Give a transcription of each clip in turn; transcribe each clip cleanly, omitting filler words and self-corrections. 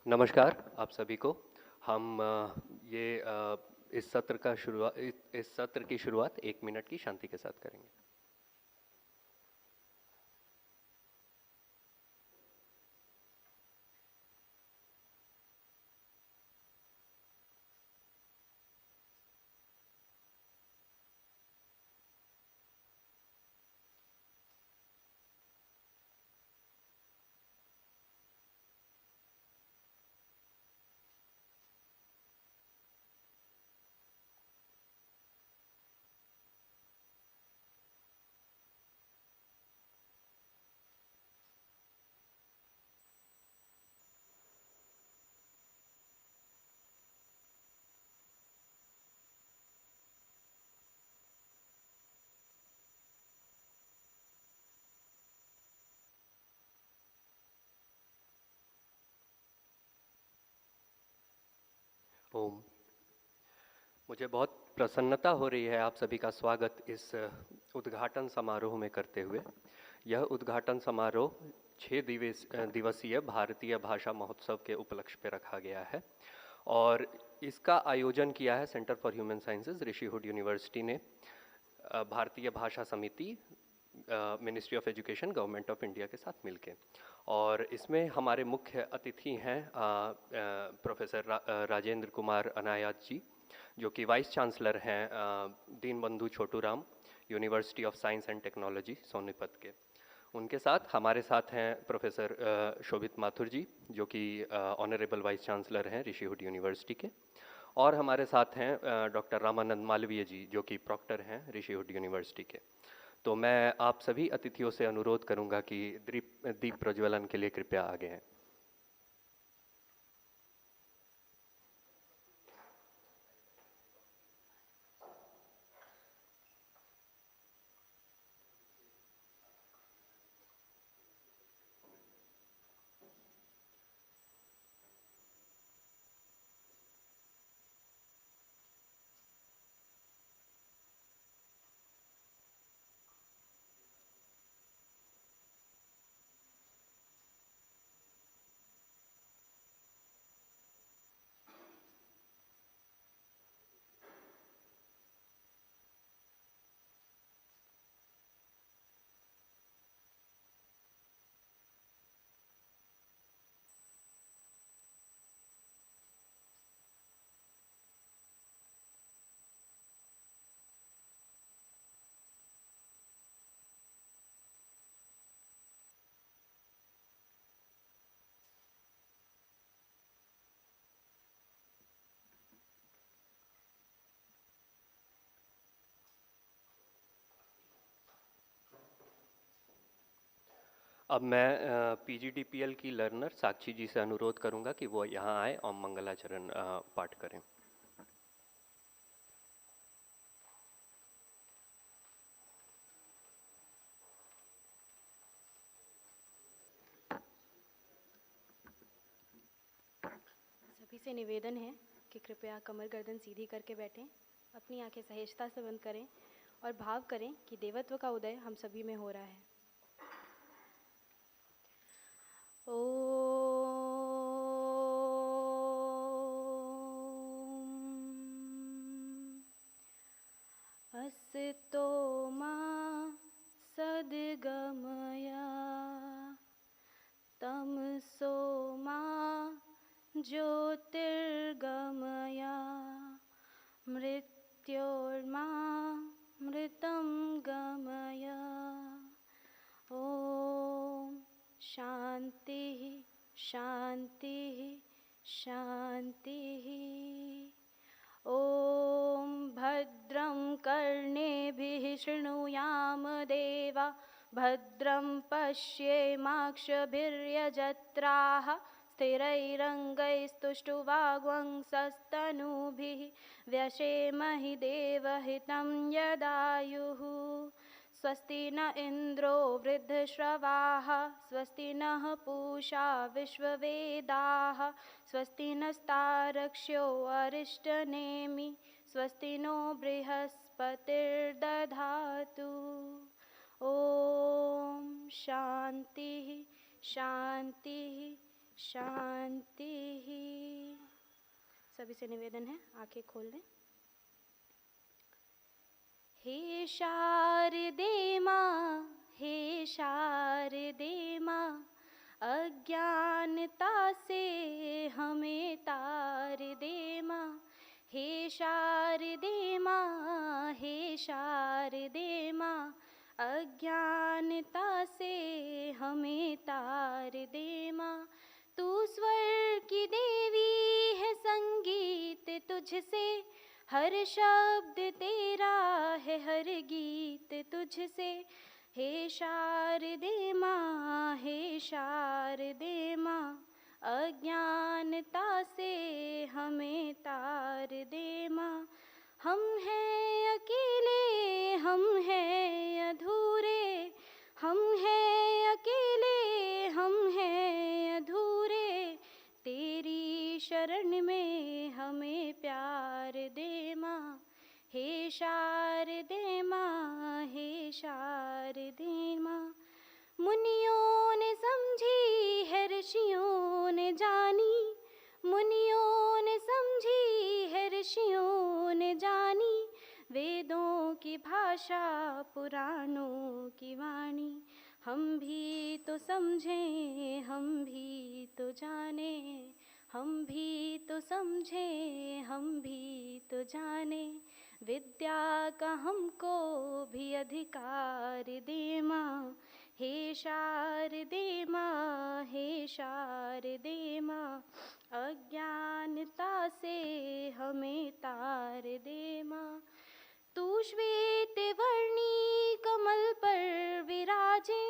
नमस्कार आप सभी को। हम इस सत्र की शुरुआत 1 मिनट की शांति के साथ करेंगे। ओम। मुझे बहुत प्रसन्नता हो रही है आप सभी का स्वागत इस उद्घाटन समारोह में करते हुए। यह उद्घाटन समारोह 6 दिवसीय भारतीय भाषा महोत्सव के उपलक्ष्य पे रखा गया है और इसका आयोजन किया है Centre for Human Sciences Rishihood University ने Bharatiya Bhasha Samiti, Ministry of Education, Government of India के साथ मिलके। और इसमें हमारे मुख्य अतिथि हैं प्रोफेसर राजेंद्र कुमार अनायात जी, जो कि वाइस चांसलर हैं Deenbandhu Chhoturam University of Science and Technology Sonipat के। उनके साथ हमारे साथ हैं प्रोफेसर शोभित माथुर जी, जो कि ऑनरेबल वाइस चांसलर हैं ऋषिहुड यूनिवर्सिटी के। और हमारे साथ हैं डॉक्टर रामानंद मालवीय जी, जो कि प्रॉक्टर हैं ऋषिहुड यूनिवर्सिटी के। तो मैं आप सभी अतिथियों से अनुरोध करूंगा कि दीप प्रज्वलन के लिए कृपया आगे हैं। अब मैं पीजीडीपीएल की लर्नर साक्षी जी से अनुरोध करूंगा कि वो यहाँ आए और मंगलाचरण पाठ करें। सभी से निवेदन है कि कृपया कमर गर्दन सीधी करके बैठें, अपनी आंखें सहेजता से बंद करें और भाव करें कि देवत्व का उदय हम सभी में हो रहा है। असतो मा सद्गमया तमसो मा ज्योतिर्गमया मृत्योर्मा मृतं गमय। ओम शांति शांति शांति। ओम भद्रं कर्णेभिः शृणुयाम देवा, भद्रं पश्येमाक्षभिर्यजत्राः, स्थिरैरङ्गैस्तुष्टुवाग्वंशस्तनूभिः व्यशेमहि देवहितं यदायुः। स्वस्ति न इन्द्रो वृद्धश्रवाः, स्वस्ति नः पूषा विश्ववेदाः, स्वस्ति नस्तार्क्ष्यो अरिष्टनेमि, स्वस्ति नो बृहस्पतिर्दधातु। ओम शांति शांति शांति ही। सभी से निवेदन है, आंखें खोल लें। हे शारदे माँ, हे शारदे माँ, अज्ञानता से हमें तार दे माँ। हे शारदे माँ, हे शारदे माँ, अज्ञानता से हमें तार दे माँ। तू स्वर की देवी है, संगीत तुझसे, हर शब्द तेरा है, हर गीत तुझसे। हे शारदे माँ, हे शारदे माँ, अज्ञानता से हमें तार दे माँ। हम हैं अकेले, हम हैं अधूरे, हम हैं अकेले, हम हैं अधूरे, तेरी शरण में हमें प्यार दे माँ। हे शारदे माँ, हे शारदे माँ, मुनियों ने समझी है, ऋषियों ने जानी, मुनियों ने समझी है, ऋषियों ने जानी, वेदों की भाषा, पुराणों की वाणी। हम भी तो समझें, हम भी तो जाने, हम भी तो समझें, हम भी तो जाने, विद्या का हमको भी अधिकार दे माँ। हे शारदे माँ, हे शारदे माँ, अज्ञानता से हमें तार दे माँ। तू श्वेत वर्णी कमल पर विराजे,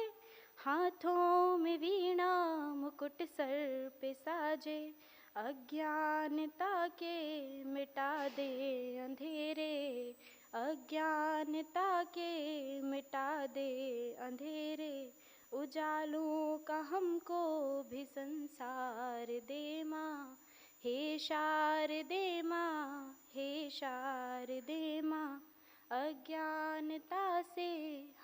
हाथों में वीणा मुकुट सर पे साजे, अज्ञानता के मिटा दे अंधेरे, अज्ञानता के मिटा दे अंधेरे, उजालों का हमको भी संसार दे माँ। हे शारदे माँ, हे शारदे माँ, अज्ञानता से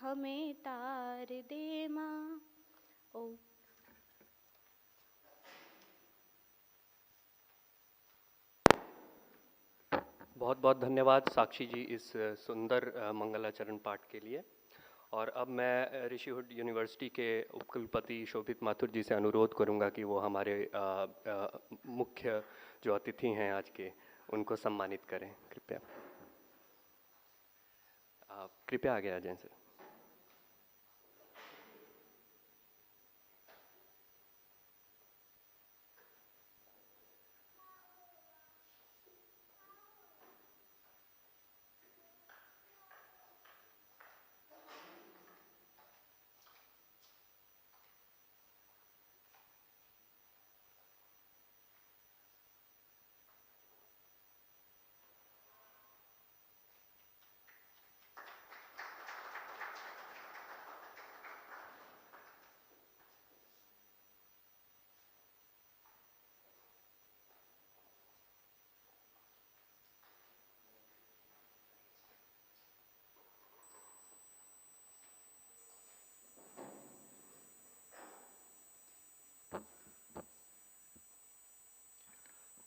हमें तार दे माँ। ओम। बहुत बहुत धन्यवाद साक्षी जी इस सुंदर मंगलाचरण पाठ के लिए। और अब मैं ऋषिहुड यूनिवर्सिटी के उपकुलपति शोभित माथुर जी से अनुरोध करूंगा कि वो हमारे मुख्य जो अतिथि हैं आज के, उनको सम्मानित करें। कृपया कृपया आगे आ जाएं सर।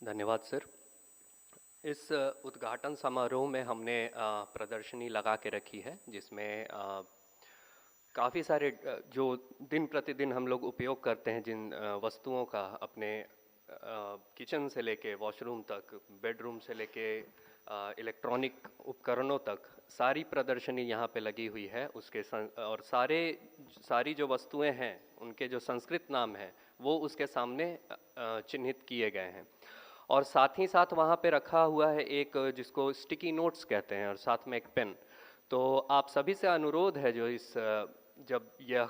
धन्यवाद सर। इस उद्घाटन समारोह में हमने प्रदर्शनी लगा के रखी है, जिसमें काफ़ी सारे जो दिन प्रतिदिन हम लोग उपयोग करते हैं, जिन वस्तुओं का, अपने किचन से लेके वॉशरूम तक, बेडरूम से लेके इलेक्ट्रॉनिक उपकरणों तक, सारी प्रदर्शनी यहाँ पे लगी हुई है। उसके और सारी जो वस्तुएं हैं, उनके जो संस्कृत नाम हैं, वो उसके सामने चिन्हित किए गए हैं। और साथ ही साथ वहाँ पे रखा हुआ है एक, जिसको स्टिकी नोट्स कहते हैं, और साथ में एक पेन। तो आप सभी से अनुरोध है, जो जब यह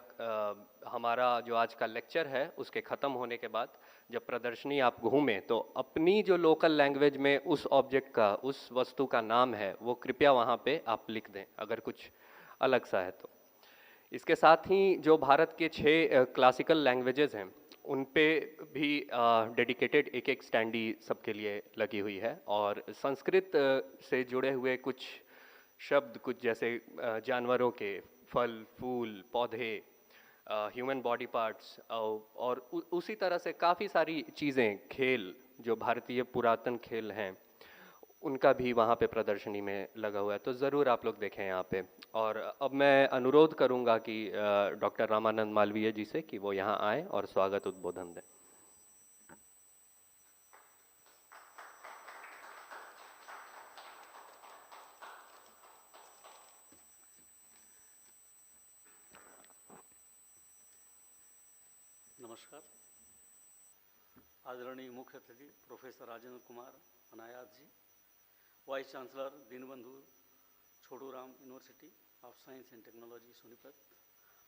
हमारा जो आज का लेक्चर है उसके ख़त्म होने के बाद जब प्रदर्शनी आप घूमें, तो अपनी जो लोकल लैंग्वेज में उस ऑब्जेक्ट का, उस वस्तु का नाम है, वो कृपया वहाँ पे आप लिख दें, अगर कुछ अलग सा है तो। इसके साथ ही जो भारत के 6 क्लासिकल लैंग्वेजेस हैं, उन पे भी डेडिकेटेड एक एक स्टैंडी सबके लिए लगी हुई है। और संस्कृत से जुड़े हुए कुछ शब्द, कुछ जैसे जानवरों के, फल, फूल, पौधे, ह्यूमन बॉडी पार्ट्स और उसी तरह से काफ़ी सारी चीज़ें, खेल जो भारतीय पुरातन खेल हैं उनका भी वहाँ पे प्रदर्शनी में लगा हुआ है, तो ज़रूर आप लोग देखें यहाँ पे। और अब मैं अनुरोध करूँगा कि डॉक्टर रामानंद मालवीय जी से कि वो यहाँ आएँ और स्वागत उद्बोधन दें। नमस्कार। आदरणीय मुख्य अतिथि Professor Rajendra Kumar Anayat ji, Vice Chancellor Deenbandhu Chhoturam University of Science and Technology Sonipat,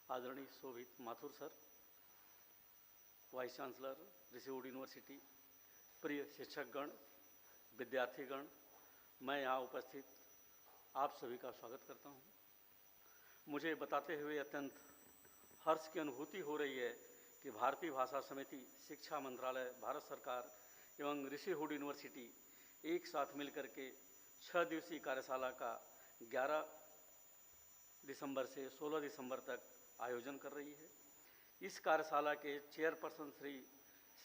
आदरणीय Shobhit Mathur sir, Vice Chancellor Rishihood University, प्रिय शिक्षकगण, विद्यार्थीगण, मैं यहाँ उपस्थित आप सभी का स्वागत करता हूँ। मुझे बताते हुए अत्यंत हर्ष की अनुभूति हो रही है कि भारतीय भाषा समिति, शिक्षा मंत्रालय, भारत सरकार एवं ऋषिहुड यूनिवर्सिटी एक साथ मिलकर के 6 दिवसीय कार्यशाला का 11 दिसंबर से 16 दिसंबर तक आयोजन कर रही है। इस कार्यशाला के चेयरपर्सन श्री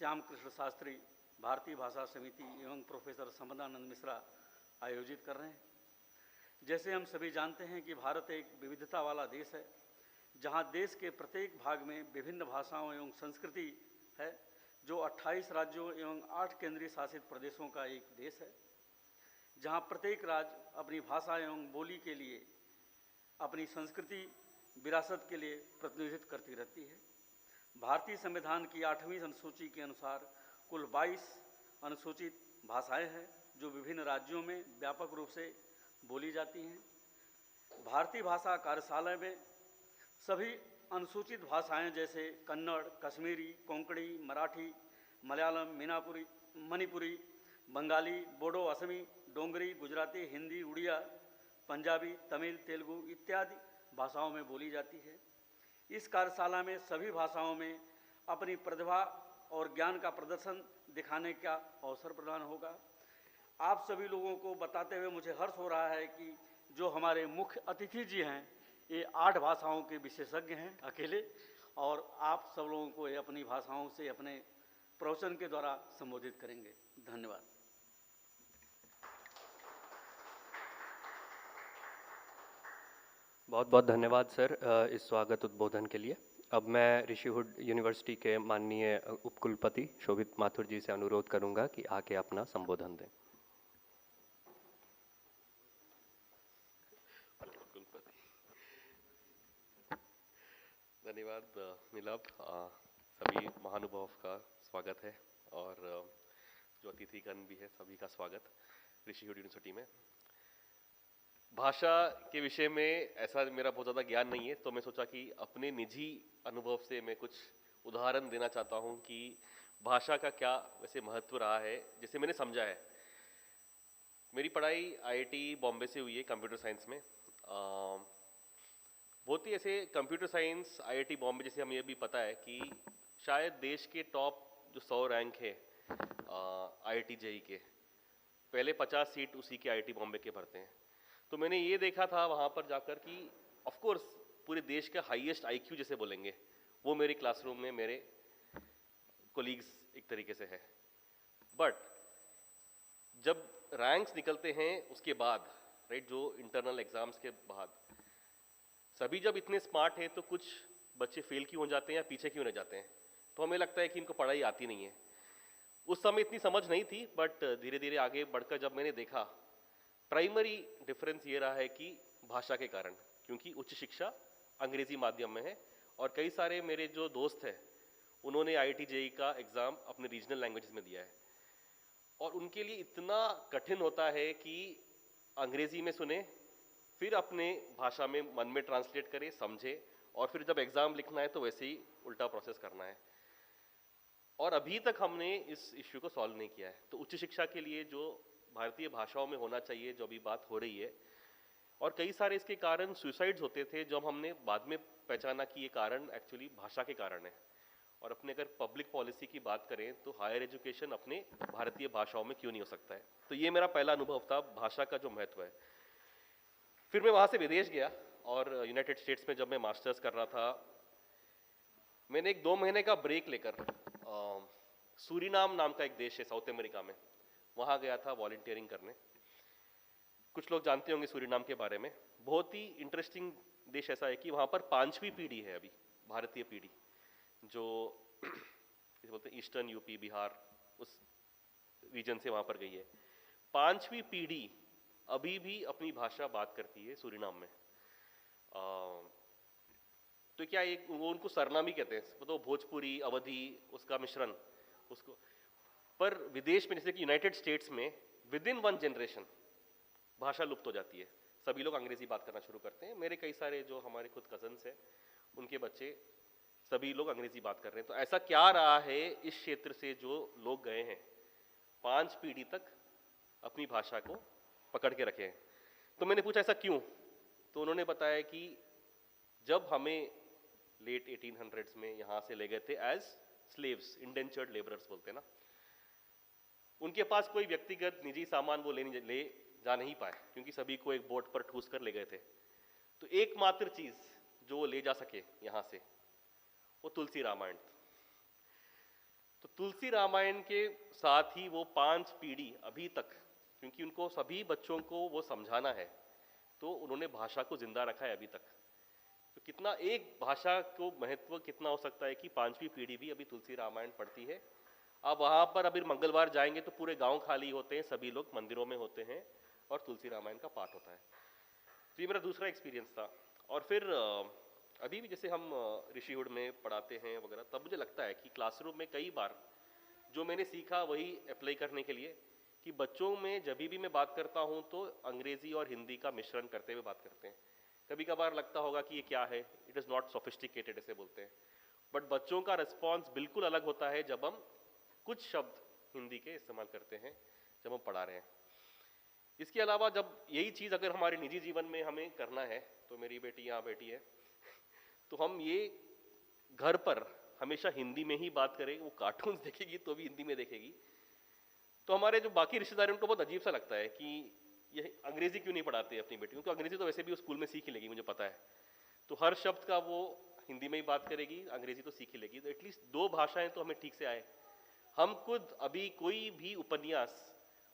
श्याम कृष्ण शास्त्री, भारतीय भाषा समिति एवं प्रोफेसर समदानंद मिश्रा आयोजित कर रहे हैं। जैसे हम सभी जानते हैं कि भारत एक विविधता वाला देश है, जहां देश के प्रत्येक भाग में विभिन्न भाषाओं एवं संस्कृति है, जो 28 राज्यों एवं 8 केंद्रीय शासित प्रदेशों का एक देश है, जहां प्रत्येक राज्य अपनी भाषा एवं बोली के लिए, अपनी संस्कृति विरासत के लिए प्रतिनिधित्व करती रहती है। भारतीय संविधान की 8वीं अनुसूची के अनुसार कुल 22 अनुसूचित भाषाएं हैं जो विभिन्न राज्यों में व्यापक रूप से बोली जाती हैं। भारतीय भाषा कार्यशाला में सभी अनुसूचित भाषाएं जैसे कन्नड़, कश्मीरी, कोंकणी, मराठी, मलयालम, मणिपुरी, बंगाली, बोडो, असमी, डोंगरी, गुजराती, हिंदी, उड़िया, पंजाबी, तमिल, तेलुगु इत्यादि भाषाओं में बोली जाती है। इस कार्यशाला में सभी भाषाओं में अपनी प्रतिभा और ज्ञान का प्रदर्शन दिखाने का अवसर प्रदान होगा। आप सभी लोगों को बताते हुए मुझे हर्ष हो रहा है कि जो हमारे मुख्य अतिथि जी हैं ये 8 भाषाओं के विशेषज्ञ हैं अकेले, और आप सब लोगों को ये अपनी भाषाओं से अपने प्रवचन के द्वारा संबोधित करेंगे। धन्यवाद। बहुत बहुत धन्यवाद सर इस स्वागत उद्बोधन के लिए। अब मैं ऋषिहुड यूनिवर्सिटी के माननीय उपकुलपति शोभित माथुर जी से अनुरोध करूंगा कि आके अपना संबोधन दें। धन्यवाद नीलभ, सभी महानुभाव का स्वागत है और जो अतिथिगण भी है सभी का स्वागत ऋषिहुड यूनिवर्सिटी में। भाषा के विषय में ऐसा मेरा बहुत ज़्यादा ज्ञान नहीं है, तो मैं सोचा कि अपने निजी अनुभव से मैं कुछ उदाहरण देना चाहता हूँ कि भाषा का क्या वैसे महत्व रहा है, जैसे मैंने समझा है। मेरी पढ़ाई IIT बॉम्बे से हुई है कंप्यूटर साइंस में। बहुत ही ऐसे कंप्यूटर साइंस IIT बॉम्बे जैसे हमें ये भी पता है कि शायद देश के टॉप जो 100 रैंक है IIT JEE के, पहले 50 सीट उसी के IIT बॉम्बे के भरते हैं। तो मैंने ये देखा था वहाँ पर जाकर कि ऑफ कोर्स पूरे देश का हाईएस्ट IQ जैसे बोलेंगे वो मेरे क्लासरूम में मेरे कोलीग्स एक तरीके से है, बट जब रैंक्स निकलते हैं उसके बाद, राइट, जो इंटरनल एग्जाम्स के बाद सभी जब इतने स्मार्ट हैं तो कुछ बच्चे फेल क्यों हो जाते हैं या पीछे क्यों रह जाते हैं, तो हमें लगता है कि इनको पढ़ाई आती नहीं है। उस समय इतनी समझ नहीं थी, बट धीरे धीरे आगे बढ़कर जब मैंने देखा, प्राइमरी डिफरेंस ये रहा है कि भाषा के कारण, क्योंकि उच्च शिक्षा अंग्रेजी माध्यम में है और कई सारे मेरे जो दोस्त हैं उन्होंने IIT JEE का एग्ज़ाम अपने रीजनल लैंग्वेजेस में दिया है और उनके लिए इतना कठिन होता है कि अंग्रेजी में सुने, फिर अपने भाषा में मन में ट्रांसलेट करे, समझे, और फिर जब एग्ज़ाम लिखना है तो वैसे ही उल्टा प्रोसेस करना है। और अभी तक हमने इस इश्यू को सॉल्व नहीं किया है। तो उच्च शिक्षा के लिए जो भारतीय भाषाओं में होना चाहिए, जो अभी बात हो रही है, और कई सारे इसके कारण सुसाइड्स होते थे, जब हमने बाद में पहचाना कि ये कारण एक्चुअली भाषा के कारण है। और अपने अगर पब्लिक पॉलिसी की बात करें तो हायर एजुकेशन अपने भारतीय भाषाओं में क्यों नहीं हो सकता है। तो ये मेरा पहला अनुभव था भाषा का जो महत्व है। फिर मैं वहाँ से विदेश गया और यूनाइटेड स्टेट्स में जब मैं मास्टर्स कर रहा था मैंने एक 2 महीने का ब्रेक लेकर सूरीनाम नाम का एक देश है साउथ अमेरिका में, वहाँ गया था वॉलंटियरिंग करने। कुछ लोग जानते होंगे सूरीनाम के बारे में। बहुत ही इंटरेस्टिंग देश ऐसा है कि वहाँ पर 5वीं पीढ़ी है अभी, भारतीय पीढ़ी, जो इसे बोलते हैं ईस्टर्न यूपी बिहार उस रीजन से वहाँ पर गई है। 5वीं पीढ़ी अभी भी अपनी भाषा बात करती है सूरीनाम में। तो क्या एक वो उनको सरनामी कहते हैं, तो भोजपुरी अवधी उसका मिश्रण उसको। पर विदेश में जैसे कि यूनाइटेड स्टेट्स में विद इन 1 जनरेशन भाषा लुप्त हो जाती है, सभी लोग अंग्रेजी बात करना शुरू करते हैं। मेरे कई सारे जो हमारे खुद कजन्स हैं उनके बच्चे सभी लोग अंग्रेजी बात कर रहे हैं। तो ऐसा क्या रहा है इस क्षेत्र से जो लोग गए हैं 5 पीढ़ी तक अपनी भाषा को पकड़ के रखे हैं। तो मैंने पूछा ऐसा क्यों, तो उन्होंने बताया कि जब हमें लेट 1800s में यहाँ से ले गए थे एज स्लेव्स, इंडेंचर्ड लेबरर्स बोलते हैं ना, उनके पास कोई व्यक्तिगत निजी सामान वो ले जा नहीं पाए क्योंकि सभी को एक बोट पर ठूस कर ले गए थे। तो एकमात्र चीज जो वो ले जा सके यहाँ से वो तुलसी रामायण था। तो तुलसी रामायण के साथ ही वो 5 पीढ़ी अभी तक, क्योंकि उनको सभी बच्चों को वो समझाना है, तो उन्होंने भाषा को जिंदा रखा है अभी तक। तो कितना एक भाषा को महत्व कितना हो सकता है कि 5वीं पीढ़ी भी अभी तुलसी रामायण पढ़ती है। आप वहाँ पर अभी मंगलवार जाएंगे तो पूरे गांव खाली होते हैं, सभी लोग मंदिरों में होते हैं और तुलसी रामायण का पाठ होता है। तो ये मेरा दूसरा एक्सपीरियंस था। और फिर अभी भी जैसे हम ऋषिहुड में पढ़ाते हैं वगैरह, तब मुझे लगता है कि क्लासरूम में कई बार जो मैंने सीखा वही अप्लाई करने के लिए, कि बच्चों में जब भी मैं बात करता हूँ तो अंग्रेजी और हिंदी का मिश्रण करते हुए बात करते हैं। कभी कभार लगता होगा कि ये क्या है, इट इज़ नॉट सोफिस्टिकेटेड ऐसे बोलते हैं, बट बच्चों का रिस्पॉन्स बिल्कुल अलग होता है जब हम कुछ शब्द हिंदी के इस्तेमाल करते हैं जब हम पढ़ा रहे हैं। इसके अलावा जब यही चीज़ अगर हमारे निजी जीवन में हमें करना है, तो मेरी बेटी यहाँ बैठी है, तो हम ये घर पर हमेशा हिंदी में ही बात करें, वो कार्टून्स देखेगी तो भी हिंदी में देखेगी, तो हमारे जो बाकी रिश्तेदार उनको बहुत अजीब सा लगता है कि ये अंग्रेजी क्यों नहीं पढ़ाते अपनी बेटी को, क्योंकि अंग्रेजी तो वैसे भी वो स्कूल में सीख ही लेगी, मुझे पता है। तो हर शब्द का वो हिंदी में ही बात करेगी, अंग्रेजी तो सीख ही लेगी। तो एटलीस्ट 2 भाषाएं तो हमें ठीक से आए। हम खुद अभी कोई भी उपन्यास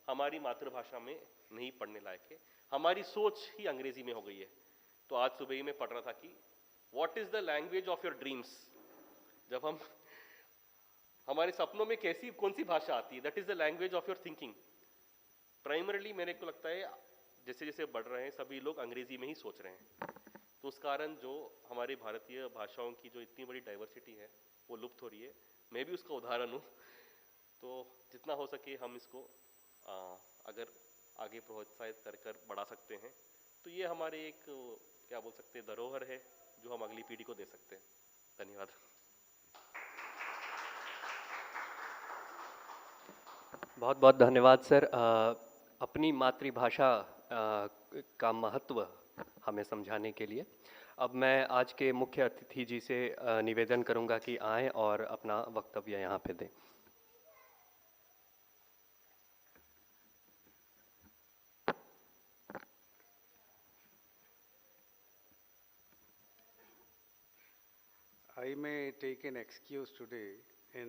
हमारी मातृभाषा में नहीं पढ़ने लायक है, हमारी सोच ही अंग्रेजी में हो गई है। तो आज सुबह ही मैं पढ़ रहा था कि what is the language of your dreams. जब हम हमारे सपनों में कैसी कौन सी भाषा आती है, that is the language of your thinking. Primarily मेरे को लगता है जैसे जैसे बढ़ रहे हैं सभी लोग अंग्रेजी में ही सोच रहे हैं, तो उस कारण जो हमारी भारतीय भाषाओं की जो इतनी बड़ी डाइवर्सिटी है वो लुप्त हो रही है। मैं भी उसका उदाहरण हूँ। तो जितना हो सके हम इसको अगर आगे प्रोत्साहित कर बढ़ा सकते हैं, तो ये हमारे एक क्या बोल सकते हैं धरोहर है जो हम अगली पीढ़ी को दे सकते हैं। धन्यवाद। बहुत बहुत धन्यवाद सर, अपनी मातृभाषा का महत्व हमें समझाने के लिए। अब मैं आज के मुख्य अतिथि जी से निवेदन करूंगा कि आएं और अपना वक्तव्य यहाँ पे दें। I may take an excuse today in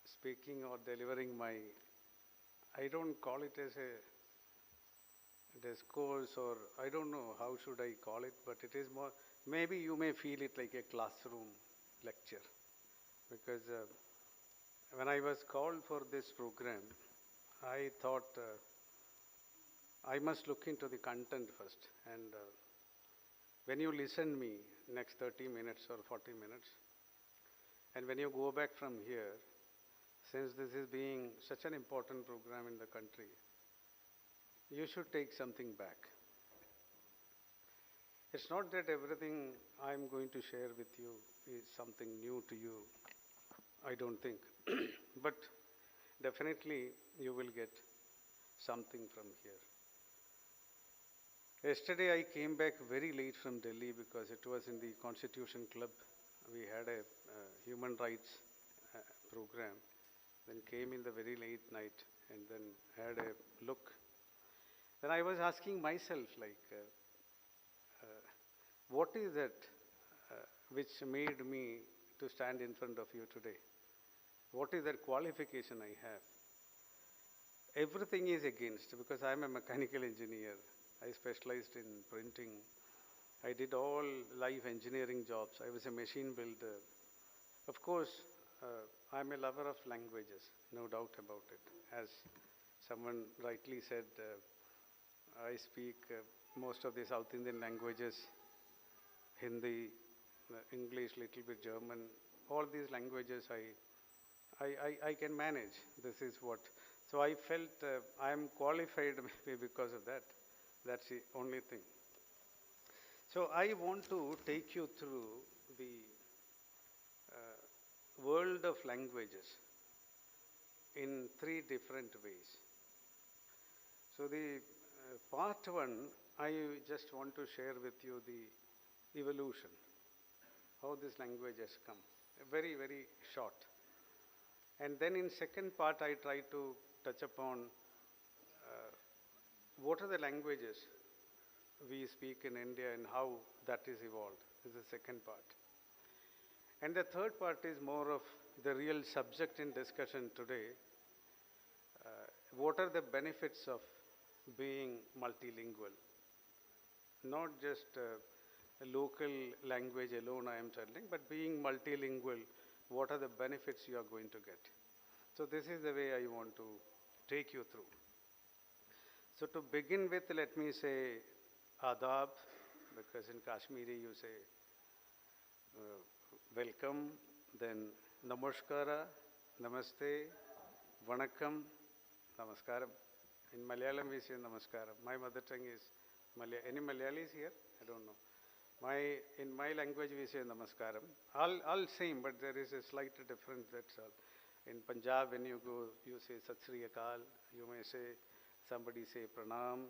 speaking or delivering my, I don't call it as a discourse, or I don't know how should I call it, but it is more, maybe you may feel it like a classroom lecture, because when I was called for this program, I thought I must look into the content first, and when you listen me next 30 minutes or 40 minutes, and when you go back from here, since this is being such an important program in the country, you should take something back. It's not that everything I'm going to share with you is something new to you, I don't think. But definitely you will get something from here. Yesterday I came back very late from Delhi because it was in the Constitution Club. We had a human rights program, then came in the very late night and then had a look. Then I was asking myself, like, what is that which made me to stand in front of you today? What is that qualification I have? Everything is against, because I'm a mechanical engineer. I specialized in printing. I did all life engineering jobs. I was a machine builder. Of course, I'm a lover of languages, no doubt about it. As someone rightly said, I speak most of the South Indian languages, Hindi, English, little bit German. All these languages I can manage. This is what. So I felt I am qualified maybe because of that. That's the only thing. So I want to take you through the world of languages in 3 different ways. So the part 1, I just want to share with you the evolution, how this language has come, very, very short. And then in second part, I try to touch upon what are the languages we speak in India and how that is evolved, is the second part. And the third part is more of the real subject in discussion today. What are the benefits of being multilingual? Not just a local language alone I am telling, but being multilingual, what are the benefits you are going to get? So this is the way I want to take you through. So to begin with, let me say adab, because in Kashmiri you say welcome, then namaskara, namaste, vanakkam, namaskaram. In Malayalam we say namaskaram. My mother tongue is Malayalam. Any Malayalis here? I don't know. In my language we say namaskaram. All same, but there is a slight difference, that's all. In Punjab, when you go, you say Sat Sri Akal, you may say, somebody say pranam,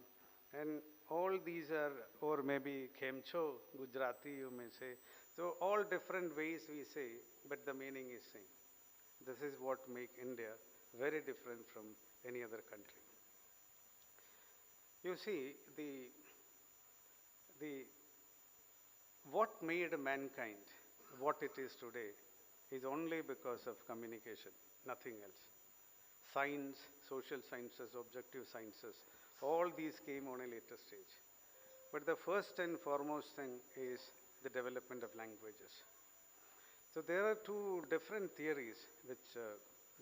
and all these are, or maybe Kemcho, Gujarati you may say. So all different ways we say, but the meaning is same. This is what make India very different from any other country. You see, what made mankind what it is today is only because of communication, nothing else. Science, social sciences, objective sciences, all these came on a later stage. But the first and foremost thing is the development of languages. So there are 2 different theories which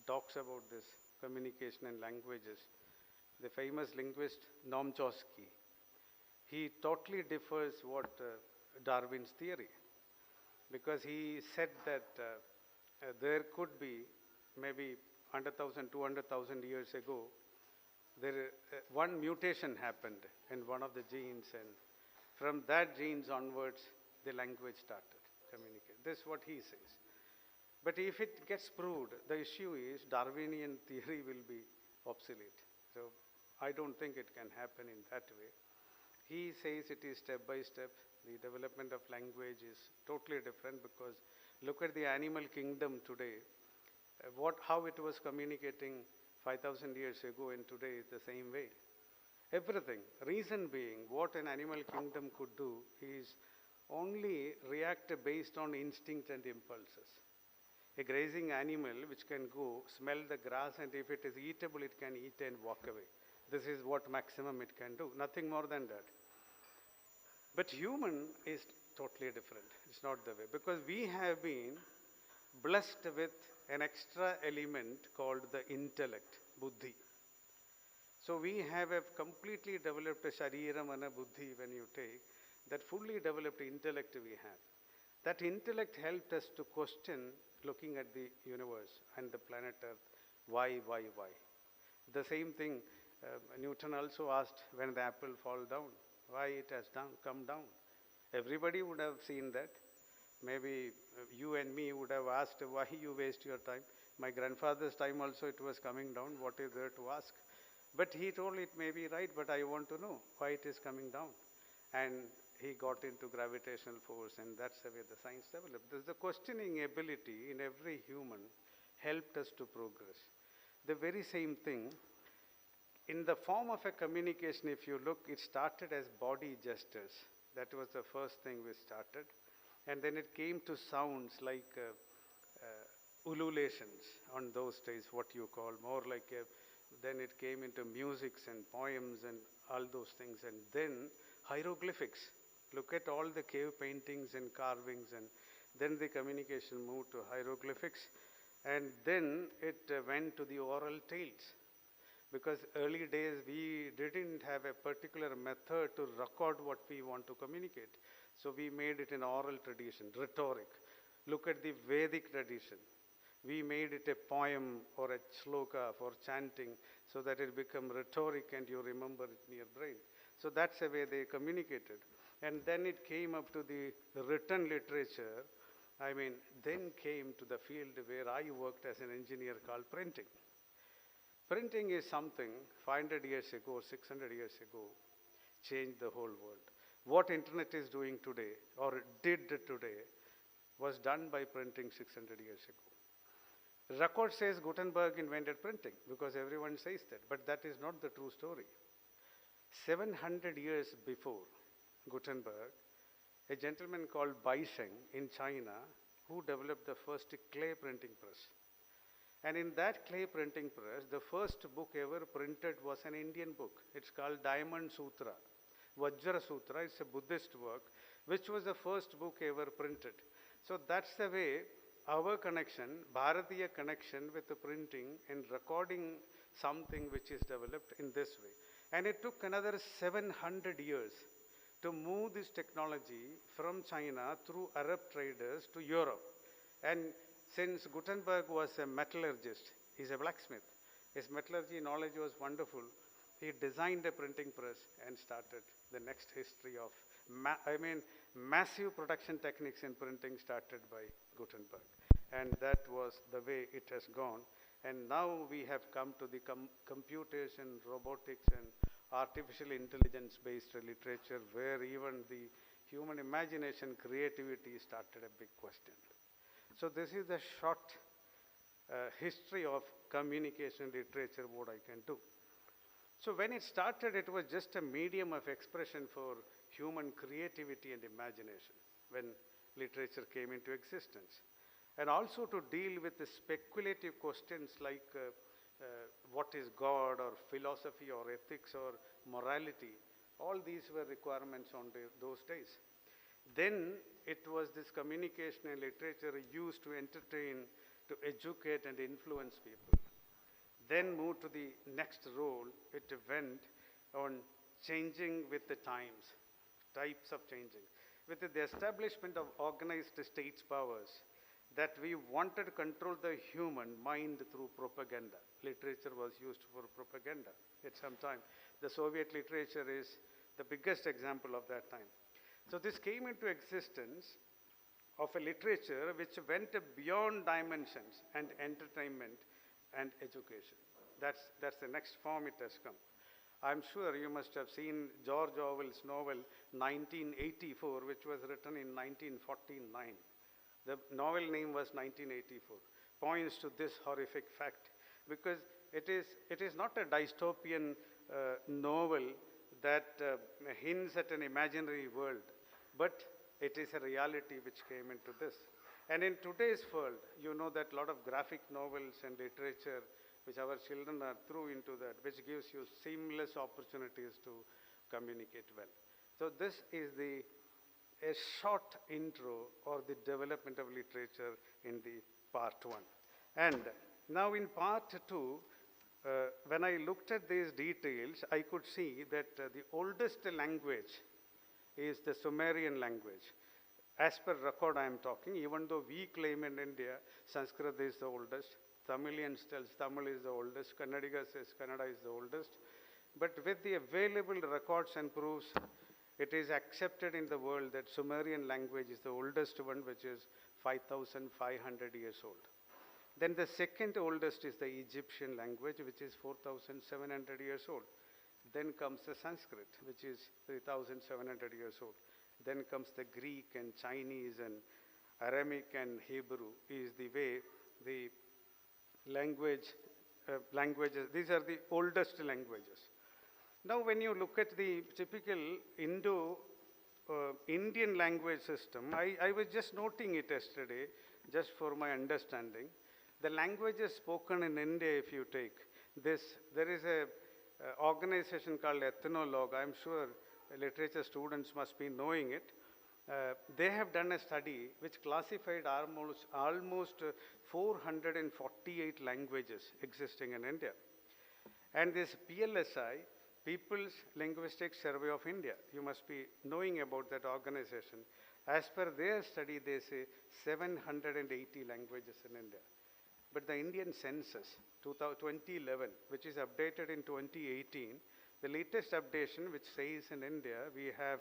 talks about this communication and languages. The famous linguist Noam Chomsky, he totally differs what Darwin's theory, because he said that there could be maybe 100,000, 200,000 years ago, one mutation happened in one of the genes, and from that genes onwards, the language started communicate. This is what he says. But if it gets proved, the issue is Darwinian theory will be obsolete. So I don't think it can happen in that way. He says it is step by step. The development of language is totally different, because look at the animal kingdom today. How it was communicating 5,000 years ago and today is the same way. Everything. Reason being, what an animal kingdom could do is only react based on instinct and impulses. A grazing animal which can go, smell the grass, and if it is eatable, it can eat and walk away. This is what maximum it can do, nothing more than that. But human is totally different. It's not the way, because we have been blessed with an extra element called the intellect, buddhi. So we have a completely developed sharira, mana, buddhi when you take, that fully developed intellect we have. That intellect helped us to question, looking at the universe and the planet Earth, why? The same thing Newton also asked when the apple fall down, why it has come down. Everybody would have seen that. Maybe you and me would have asked, why you waste your time? My grandfather's time also it was coming down, what is there to ask? But he told it may be right, but I want to know why it is coming down. And he got into gravitational force, and that's the way the science developed. The questioning ability in every human helped us to progress. The very same thing, in the form of a communication, if you look, it started as body gestures. That was the first thing we started. And then it came to sounds like ululations on those days, what you call, more like then it came into musics and poems and all those things. And then hieroglyphics. Look at all the cave paintings and carvings, and then the communication moved to hieroglyphics. And then it went to the oral tales. Because early days we didn't have a particular method to record what we want to communicate. So we made it an oral tradition, rhetoric. Look at the Vedic tradition. We made it a poem or a shloka for chanting so that it become rhetoric and you remember it in your brain. So that's the way they communicated. And then it came up to the written literature. Then came to the field where I worked as an engineer called printing. Printing is something 500 years ago, 600 years ago, changed the whole world. What internet is doing today, or did today, was done by printing 600 years ago. Record says Gutenberg invented printing, because everyone says that, but that is not the true story. 700 years before Gutenberg, a gentleman called Bai Sheng in China, who developed the first clay printing press. And in that clay printing press, the first book ever printed was an Indian book. It's called Diamond Sutra, Vajra Sutra. It's a Buddhist work, which was the first book ever printed. So that's the way our connection, Bharatiya connection with the printing and recording something which is developed in this way. And it took another 700 years to move this technology from China through Arab traders to Europe. And since Gutenberg was a metallurgist, he's a blacksmith, his metallurgy knowledge was wonderful. He designed a printing press and started the next history of, massive production techniques in printing started by Gutenberg. And that was the way it has gone. And now we have come to the computation, robotics, and artificial intelligence-based literature, where even the human imagination, creativity started a big question. So this is the short history of communication literature, what I can do. So when it started, it was just a medium of expression for human creativity and imagination when literature came into existence. And also to deal with the speculative questions like what is God, or philosophy, or ethics, or morality. All these were requirements on those days. Then it was this communication and literature used to entertain, to educate and influence people. Then moved to the next role, it went on changing with the times, types of changing. With the establishment of organized states powers, that we wanted to control the human mind through propaganda. Literature was used for propaganda at some time. The Soviet literature is the biggest example of that time. So this came into existence of a literature which went beyond dimensions and entertainment and education. That's the next form it has come. I'm sure you must have seen George Orwell's novel 1984, which was written in 1949. The novel name was 1984, points to this horrific fact, because it is not a dystopian novel that hints at an imaginary world, but it is a reality which came into this. And in today's world, you know that a lot of graphic novels and literature which our children are through into that, which gives you seamless opportunities to communicate well. So this is a short intro or the development of literature in the part one. And now in part two, when I looked at these details, I could see that the oldest language is the Sumerian language. As per record I am talking, even though we claim in India, Sanskrit is the oldest, Tamilians tells Tamil is the oldest, Kannadiga says Kannada is the oldest. But with the available records and proofs, it is accepted in the world that Sumerian language is the oldest one, which is 5,500 years old. Then the second oldest is the Egyptian language, which is 4,700 years old. Then comes the Sanskrit, which is 3,700 years old. Then comes the Greek and Chinese and Aramaic and Hebrew is the way the languages, these are the oldest languages. Now when you look at the typical Indian language system, I was just noting it yesterday, just for my understanding. The languages spoken in India, if you take this, there is a organization called Ethnologue. I'm sure literature students must be knowing it. They have done a study which classified almost 448 languages existing in India. And this PLSI, People's Linguistic Survey of India, you must be knowing about that organization. As per their study, they say 780 languages in India. But the Indian census, 2011, which is updated in 2018, the latest updation which says in India, we have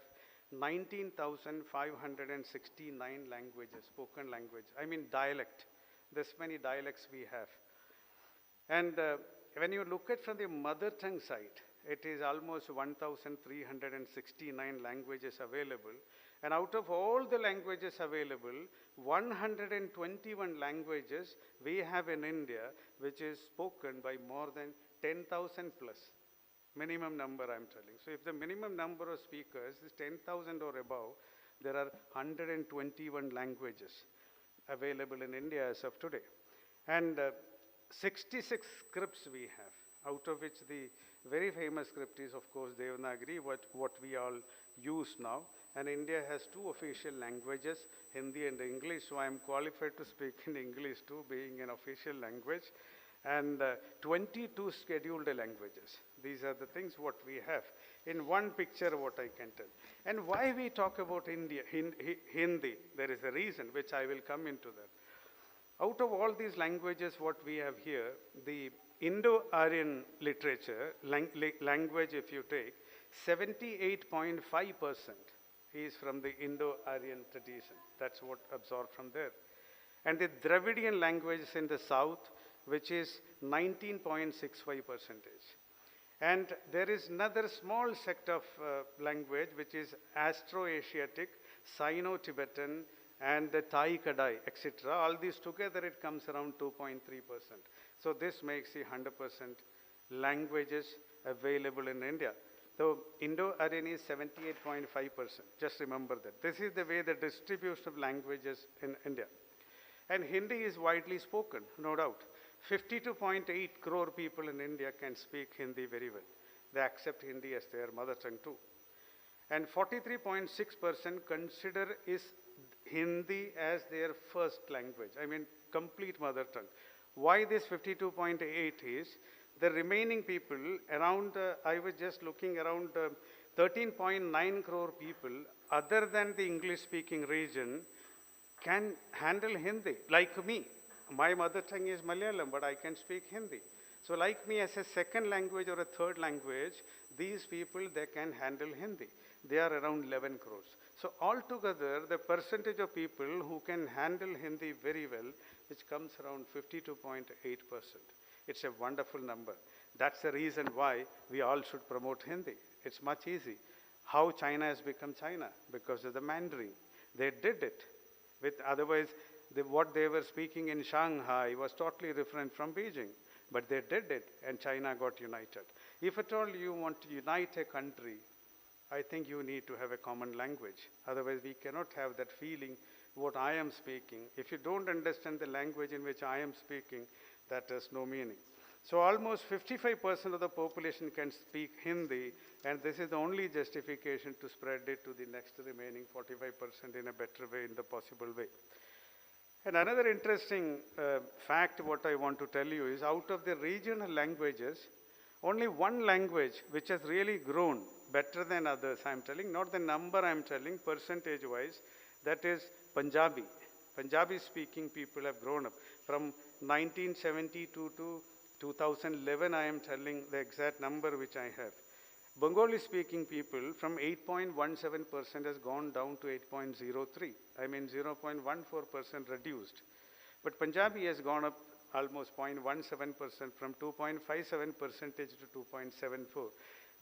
19,569 languages, spoken language. I mean dialect. This many dialects we have. And when you look at from the mother tongue side, it is almost 1,369 languages available. And out of all the languages available, 121 languages we have in India, which is spoken by more than 10,000 plus. Minimum number I'm telling. So if the minimum number of speakers is 10,000 or above, there are 121 languages available in India as of today. And 66 scripts we have, out of which the very famous script is, of course, Devanagari, what we all use now. And India has two official languages, Hindi and English, so I am qualified to speak in English too, being an official language. And 22 scheduled languages. These are the things what we have. In one picture, what I can tell. And why we talk about Hindi, there is a reason, which I will come into that. Out of all these languages, what we have here, the Indo-Aryan literature, language if you take, 78.5% is from the Indo-Aryan tradition. That's what absorbed from there. And the Dravidian languages in the south, which is 19.65%. And there is another small sect of language, which is Astro-Asiatic, Sino-Tibetan, and the Thai Kadai, etc. All these together, it comes around 2.3%. So this makes the 100% languages available in India. So Indo-Aryan is 78.5%. Just remember that. This is the way the distribution of languages in India. And Hindi is widely spoken, no doubt. 52.8 crore people in India can speak Hindi very well. They accept Hindi as their mother tongue too. And 43.6% consider is Hindi as their first language. I mean, complete mother tongue. Why this 52.8 is, the remaining people around, I was just looking around 13.9 crore people other than the English speaking region can handle Hindi, like me. My mother tongue is Malayalam, but I can speak Hindi. So like me, as a second language or a third language, these people, they can handle Hindi. They are around 11 crores. So altogether, the percentage of people who can handle Hindi very well, which comes around 52.8%. It's a wonderful number. That's the reason why we all should promote Hindi. It's much easy. How China has become China? Because of the Mandarin. They did it. Otherwise, what they were speaking in Shanghai was totally different from Beijing. But they did it, and China got united. If at all you want to unite a country, I think you need to have a common language. Otherwise, we cannot have that feeling, what I am speaking. If you don't understand the language in which I am speaking, that has no meaning. So almost 55% of the population can speak Hindi, and this is the only justification to spread it to the next remaining 45% in a better way, in the possible way. And another interesting fact what I want to tell you is, out of the regional languages, only one language which has really grown better than others, I'm telling, not the number I'm telling, percentage-wise, that is Punjabi. Punjabi speaking people have grown up. From 1972 to 2011, I am telling the exact number which I have. Bengali speaking people from 8.17% has gone down to 8.03. I mean 0.14% reduced. But Punjabi has gone up almost 0.17% from 2.57% to 2.74.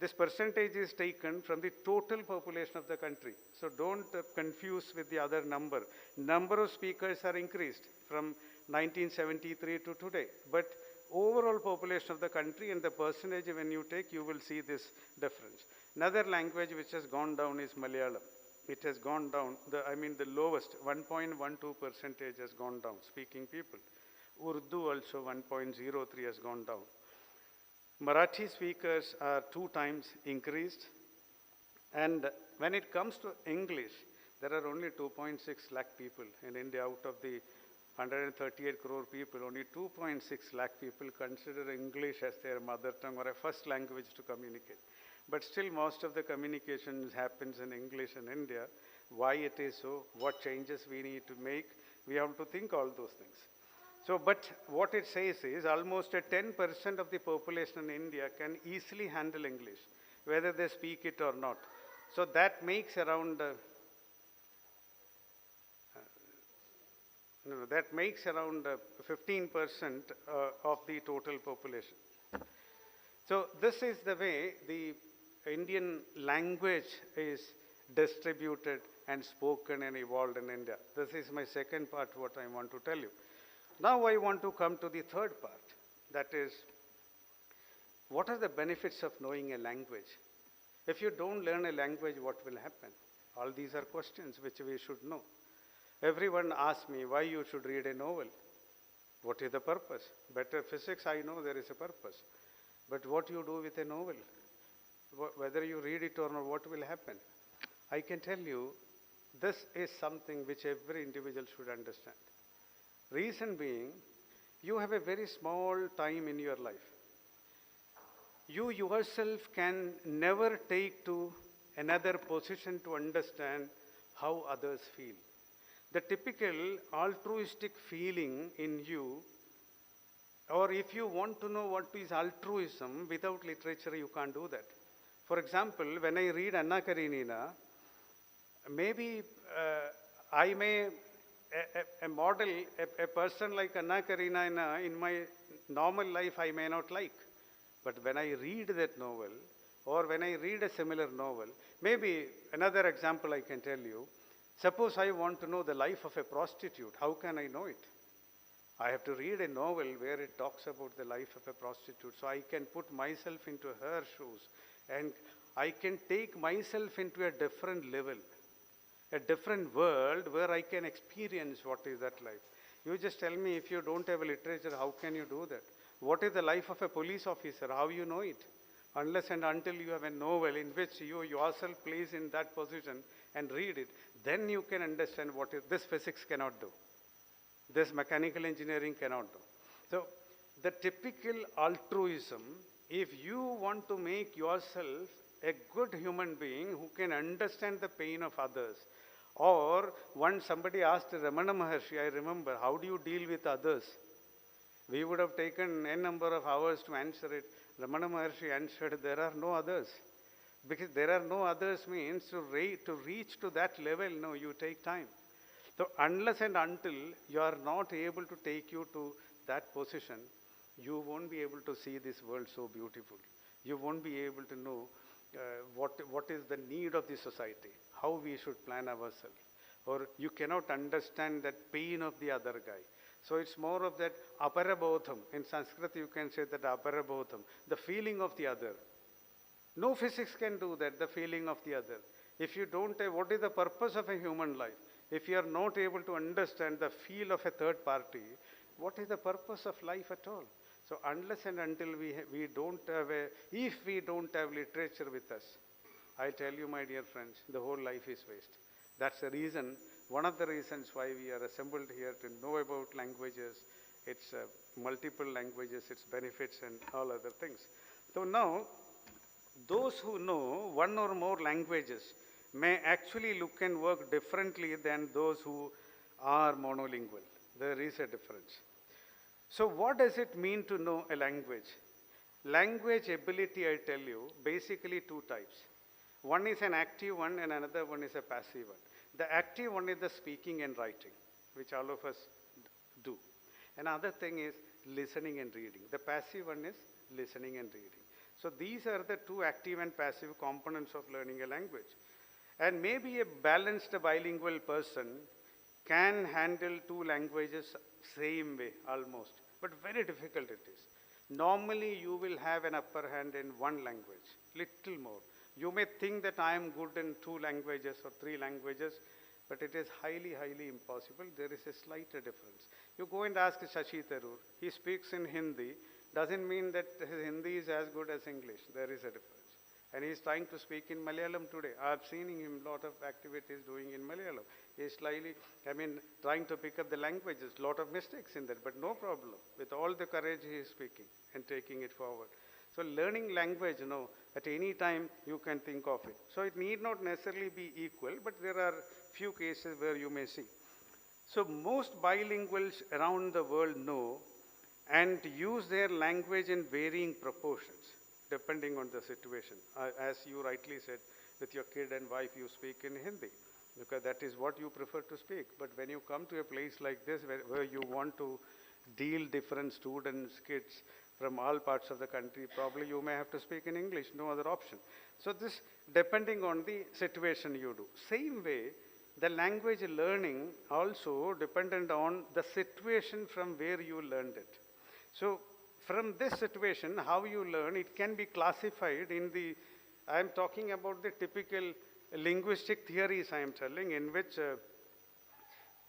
This percentage is taken from the total population of the country. So don't confuse with the other number. Number of speakers are increased from 1973 to today. But overall population of the country and the percentage when you take, you will see this difference. Another language which has gone down is Malayalam. it has gone down. The lowest, 1.12% has gone down, speaking people. Urdu also 1.03 has gone down. Marathi speakers are 2 times increased. And when it comes to English, there are only 2.6 lakh people in India. Out of the 138 crore people, only 2.6 lakh people consider English as their mother tongue or a first language to communicate. But still most of the communications happens in English in India. Why it is so? What changes we need to make? We have to think all those things. So, but what it says is almost a 10% of the population in India can easily handle English, whether they speak it or not. So that makes around 15% of the total population. So this is the way the Indian language is distributed and spoken and evolved in India. This is my second part, what I want to tell you. Now I want to come to the third part. That is, what are the benefits of knowing a language? If you don't learn a language, what will happen? All these are questions which we should know. Everyone asks me why you should read a novel. What is the purpose? Better physics, I know there is a purpose. But what you do with a novel? Whether you read it or not, what will happen? I can tell you, this is something which every individual should understand. Reason being, you have a very small time in your life. You yourself can never take to another position to understand how others feel. The typical altruistic feeling in you, or if you want to know what is altruism, without literature you can't do that. For example, when I read Anna Karenina, maybe I may, a model, a person like Anna Karenina in my normal life I may not like. But when I read that novel, or when I read a similar novel, maybe another example I can tell you, suppose I want to know the life of a prostitute, how can I know it? I have to read a novel where it talks about the life of a prostitute, so I can put myself into her shoes, and I can take myself into a different level, a different world where I can experience what is that life. You just tell me, if you don't have a literature, how can you do that? What is the life of a police officer? How you know it? Unless and until you have a novel in which you yourself place in that position and read it, then you can understand what is, this physics cannot do. This mechanical engineering cannot do. So the typical altruism, if you want to make yourself a good human being who can understand the pain of others, or once somebody asked Ramana Maharshi, I remember, how do you deal with others? We would have taken a number of hours to answer it. Ramana Maharshi answered, there are no others. Because there are no others means to reach to that level, no, you take time. So unless and until you are not able to take you to that position, you won't be able to see this world so beautiful. You won't be able to know what is the need of the society, how we should plan ourselves. Or you cannot understand that pain of the other guy. So it's more of that aparabodham. In Sanskrit you can say that aparabodham, the feeling of the other. No physics can do that, the feeling of the other. If you don't have, what is the purpose of a human life? If you are not able to understand the feel of a third party, what is the purpose of life at all? So unless and until we don't have if we don't have literature with us, I tell you, my dear friends, the whole life is waste. That's the reason, one of the reasons why we are assembled here, to know about languages, its multiple languages, its benefits and all other things. So now, those who know one or more languages may actually look and work differently than those who are monolingual. There is a difference. So what does it mean to know a language? Language ability, I tell you, basically 2 types. One is an active one and another one is a passive one. The active one is the speaking and writing, which all of us do. Another thing is listening and reading. The passive one is listening and reading. So these are the 2 active and passive components of learning a language. And maybe a balanced bilingual person can handle 2 languages same way almost, but very difficult it is. Normally you will have an upper hand in one language, little more. You may think that I am good in 2 languages or 3 languages, but it is highly, highly impossible. There is a slight difference. You go and ask Shashi Tharoor. He speaks in Hindi. Doesn't mean that his Hindi is as good as English. There is a difference. And he is trying to speak in Malayalam today. I have seen him a lot of activities doing in Malayalam. He is slightly, trying to pick up the languages. Lot of mistakes in that, but no problem. With all the courage he is speaking and taking it forward. So learning language, at any time you can think of it. So it need not necessarily be equal, but there are few cases where you may see. So most bilinguals around the world know and use their language in varying proportions, depending on the situation. As you rightly said, with your kid and wife, you speak in Hindi, because that is what you prefer to speak. But when you come to a place like this, where you want to deal different students, kids from all parts of the country, probably you may have to speak in English, no other option. So this, depending on the situation you do. Same way, the language learning also dependent on the situation from where you learned it. So from this situation, how you learn, it can be classified in the, I am talking about the typical linguistic theories I am telling, in which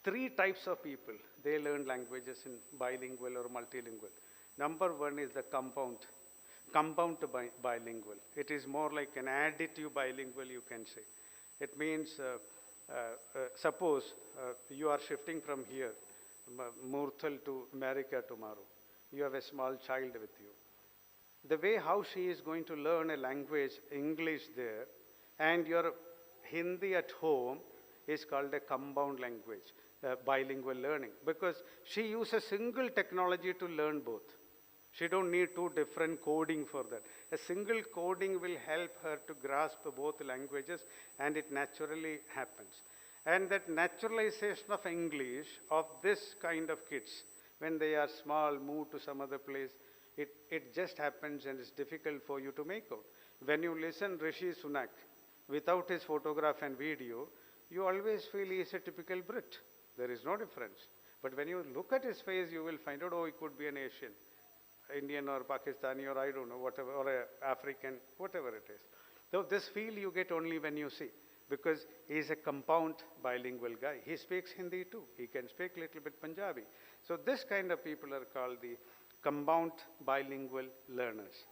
3 types of people, they learn languages in bilingual or multilingual. Number 1 is the compound bilingual. It is more like an additive bilingual, you can say. It means, suppose you are shifting from here, Murthal to America tomorrow. You have a small child with you. The way how she is going to learn a language, English there, and your Hindi at home is called a compound language, bilingual learning, because she uses single technology to learn both. She don't need 2 different coding for that. A single coding will help her to grasp both languages, and it naturally happens. And that naturalization of English of this kind of kids, when they are small, move to some other place, it just happens, and it's difficult for you to make out. When you listen Rishi Sunak, without his photograph and video, you always feel he is a typical Brit. There is no difference. But when you look at his face, you will find out, oh, he could be an Asian, Indian or Pakistani, or I don't know, whatever, or a African, whatever it is. So this feel you get only when you see, because he is a compound bilingual guy. He speaks Hindi too. He can speak a little bit Punjabi. So this kind of people are called the compound bilingual learners.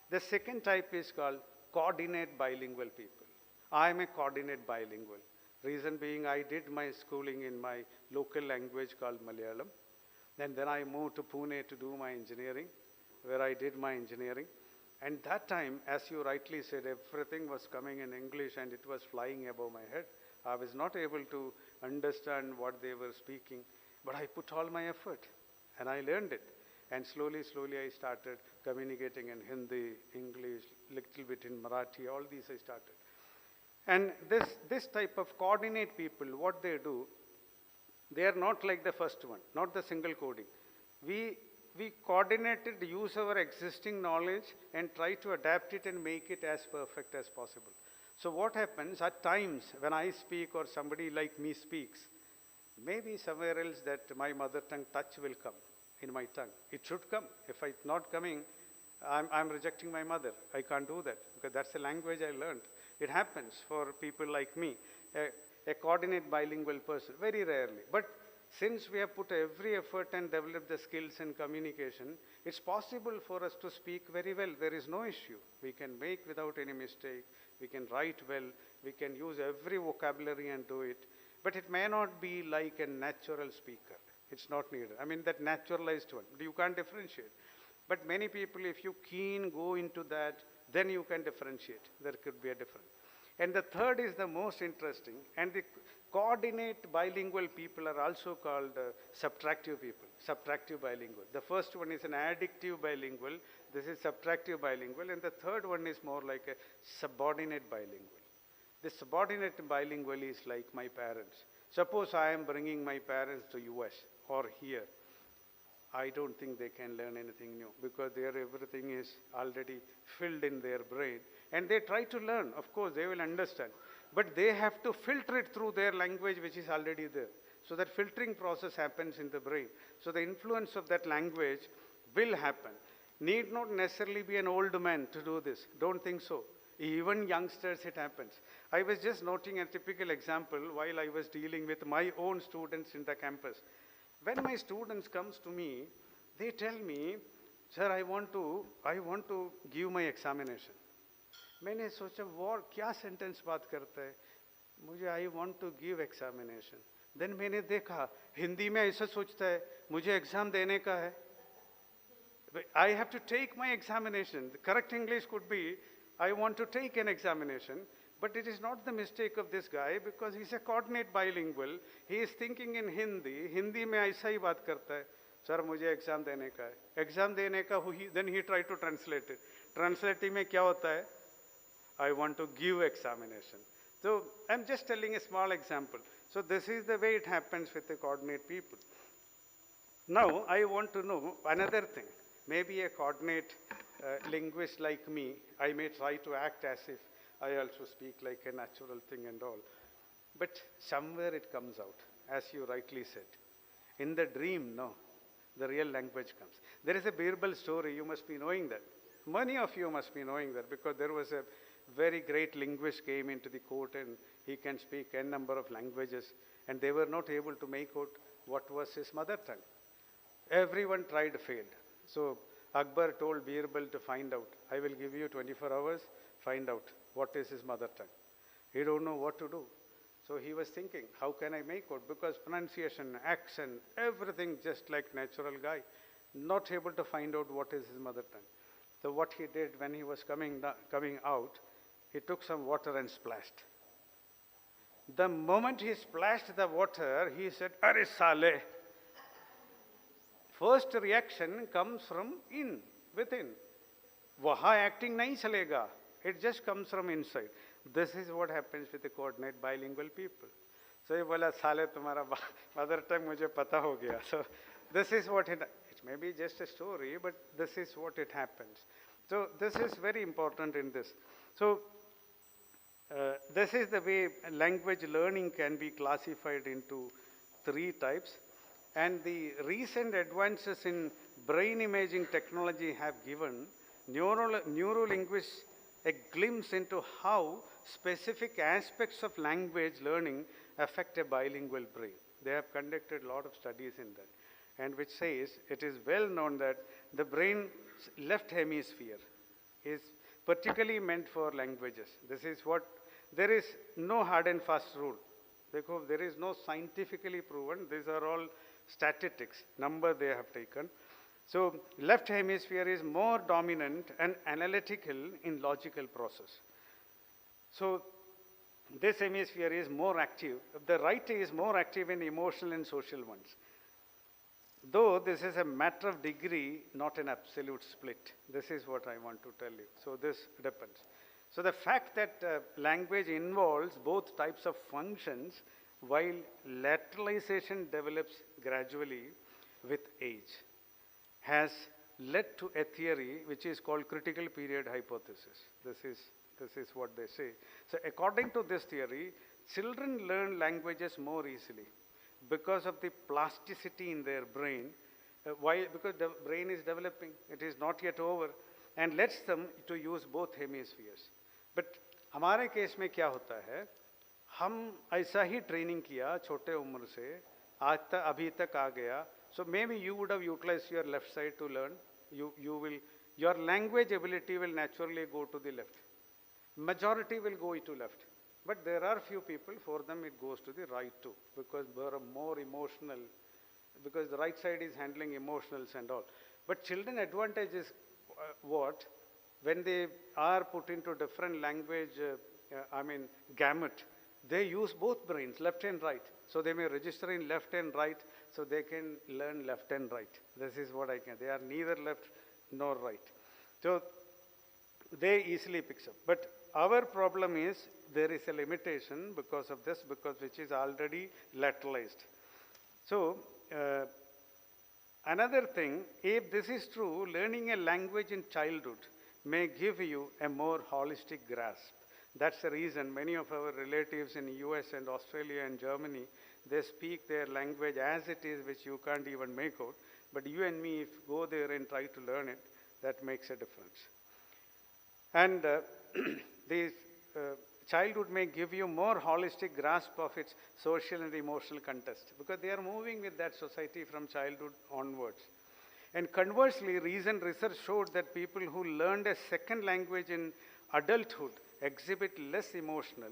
The second type is called coordinate bilingual people. I am a coordinate bilingual. Reason being, I did my schooling in my local language called Malayalam. And then I moved to Pune to do my engineering, where I did my engineering. And that time, as you rightly said, everything was coming in English and it was flying above my head. I was not able to understand what they were speaking, but I put all my effort and I learned it. And slowly, slowly I started communicating in Hindi, English, little bit in Marathi, all these I started. And this type of coordinate people, what they do, they are not like the first one, not the single coding. We coordinated, use our existing knowledge and try to adapt it and make it as perfect as possible. So what happens at times when I speak or somebody like me speaks, maybe somewhere else that my mother tongue touch will come in my tongue. It should come. If it's not coming, I'm rejecting my mother. I can't do that because that's the language I learned. It happens for people like me, a coordinate bilingual person, very rarely. But since we have put every effort and developed the skills and communication, it's possible for us to speak very well. There is no issue. We can make without any mistake. We can write well. We can use every vocabulary and do it. But it may not be like a natural speaker. It's not needed. I mean, that naturalized one. You can't differentiate. But many people, if you go into that, then you can differentiate. There could be a difference. And the third is the most interesting. And the coordinate bilingual people are also called subtractive people, subtractive bilingual. The first one is an additive bilingual. This is subtractive bilingual. And the third one is more like a subordinate bilingual. The subordinate bilingual is like my parents. Suppose I am bringing my parents to US or here. I don't think they can learn anything new because everything is already filled in their brain. And they try to learn. Of course, they will understand. But they have to filter it through their language which is already there. So that filtering process happens in the brain. So the influence of that language will happen. Need not necessarily be an old man to do this. Don't think so. Even youngsters, it happens. I was just noting a typical example while I was dealing with my own students in the campus. When my students comes to me, they tell me, sir, I want to give my examination. मैंने सोचा वो क्या sentence बात करता है, मुझे I want to give examination. Then मैंने देखा हिंदी में ऐसा सोचता है मुझे एग्जाम देने का है. I have to take my examination. The correct English could be, I want to take an examination, but it is not the mistake of this guy because he's a coordinate bilingual. He is thinking in Hindi. Hindi में ऐसा ही बात करता है. Sir मुझे exam देने का है. Exam देने का then he tried to translate it. Translating में क्या होता है? I want to give examination. So I'm just telling a small example. So this is the way it happens with the coordinate people. Now I want to know another thing. Maybe a coordinate linguist like me, I may try to act as if I also speak like a natural thing and all. But somewhere it comes out, as you rightly said. In the dream, no, the real language comes. There is a Birbal story, you must be knowing that. Many of you must be knowing that because there was a very great linguist came into the court and he can speak n number of languages and they were not able to make out what was his mother tongue. Everyone tried, failed. So Akbar told Birbal to find out. I will give you 24 hours, find out what is his mother tongue. He don't know what to do. So he was thinking, how can I make out? Because pronunciation, accent, everything just like natural guy. Not able to find out what is his mother tongue. So what he did when he was coming out, he took some water and splashed. The moment he splashed the water, he said, "Arey Saleh." First reaction comes from within. Waha acting nahi chalega. It just comes from inside. This is what happens with the coordinate bilingual people. So he bola, "Saleh, tumhara mother tongue mujhe pata ho gaya." So this is what it may be just a story, but this is what it happens. So this is very important in this. So this is the way language learning can be classified into 3 types. And the recent advances in brain imaging technology have given neurolinguists a glimpse into how specific aspects of language learning affect a bilingual brain. They have conducted a lot of studies in that, and which says it is well known that the brain's left hemisphere is particularly meant for languages. This is what, there is no hard and fast rule. There is no scientifically proven, these are all statistics, number they have taken. So left hemisphere is more dominant and analytical in logical process. So this hemisphere is more active. The right is more active in emotional and social ones. Though this is a matter of degree, not an absolute split. This is what I want to tell you. So this depends. So the fact that language involves both types of functions while lateralization develops gradually with age has led to a theory which is called critical period hypothesis. This is what they say. So according to this theory, children learn languages more easily because of the plasticity in their brain. Why? Because the brain is developing, it is not yet over, and lets them to use both hemispheres. But हमारे case में क्या होता है, हम ऐसा ही training किया छोटे उम्र से आज तक अभी तक आ गया. So maybe you would have utilized your left side to learn. Your language ability will naturally go to the left. Majority will go to left. But there are few people, for them it goes to the right too, because they are more emotional, because the right side is handling emotionals and all. But children advantage is what? When they are put into different language, gamut, they use both brains, left and right. So they may register in left and right, so they can learn left and right. This is what I can. They are neither left nor right. So they easily picks up. But our problem is there is a limitation because of this, because which is already lateralized. So another thing, if this is true, learning a language in childhood may give you a more holistic grasp. That's the reason many of our relatives in US and Australia and Germany, they speak their language as it is, which you can't even make out. But you and me, if go there and try to learn it, that makes a difference. And the childhood may give you more holistic grasp of its social and emotional context because they are moving with that society from childhood onwards. And conversely, recent research showed that people who learned a second language in adulthood exhibit less emotional,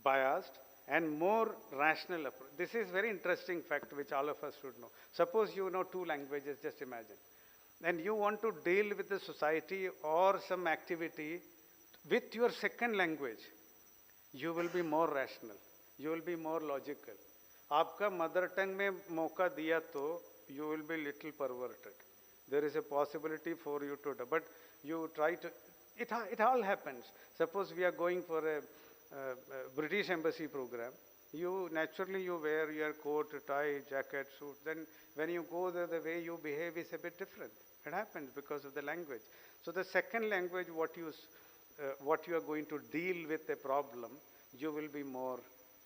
biased, and more rational approach. This is very interesting fact which all of us should know. Suppose you know 2 languages, just imagine. And you want to deal with the society or some activity with your second language, you will be more rational, you will be more logical. आपका mother tongue में मौका दिया तो you will be little perverted. There is a possibility for you to, but you try to, it all happens. Suppose we are going for a British embassy program, you naturally you wear your coat, tie, jacket, suit. Then when you go there, the way you behave is a bit different. It happens because of the language. So the second language, what you are going to deal with a problem, you will be more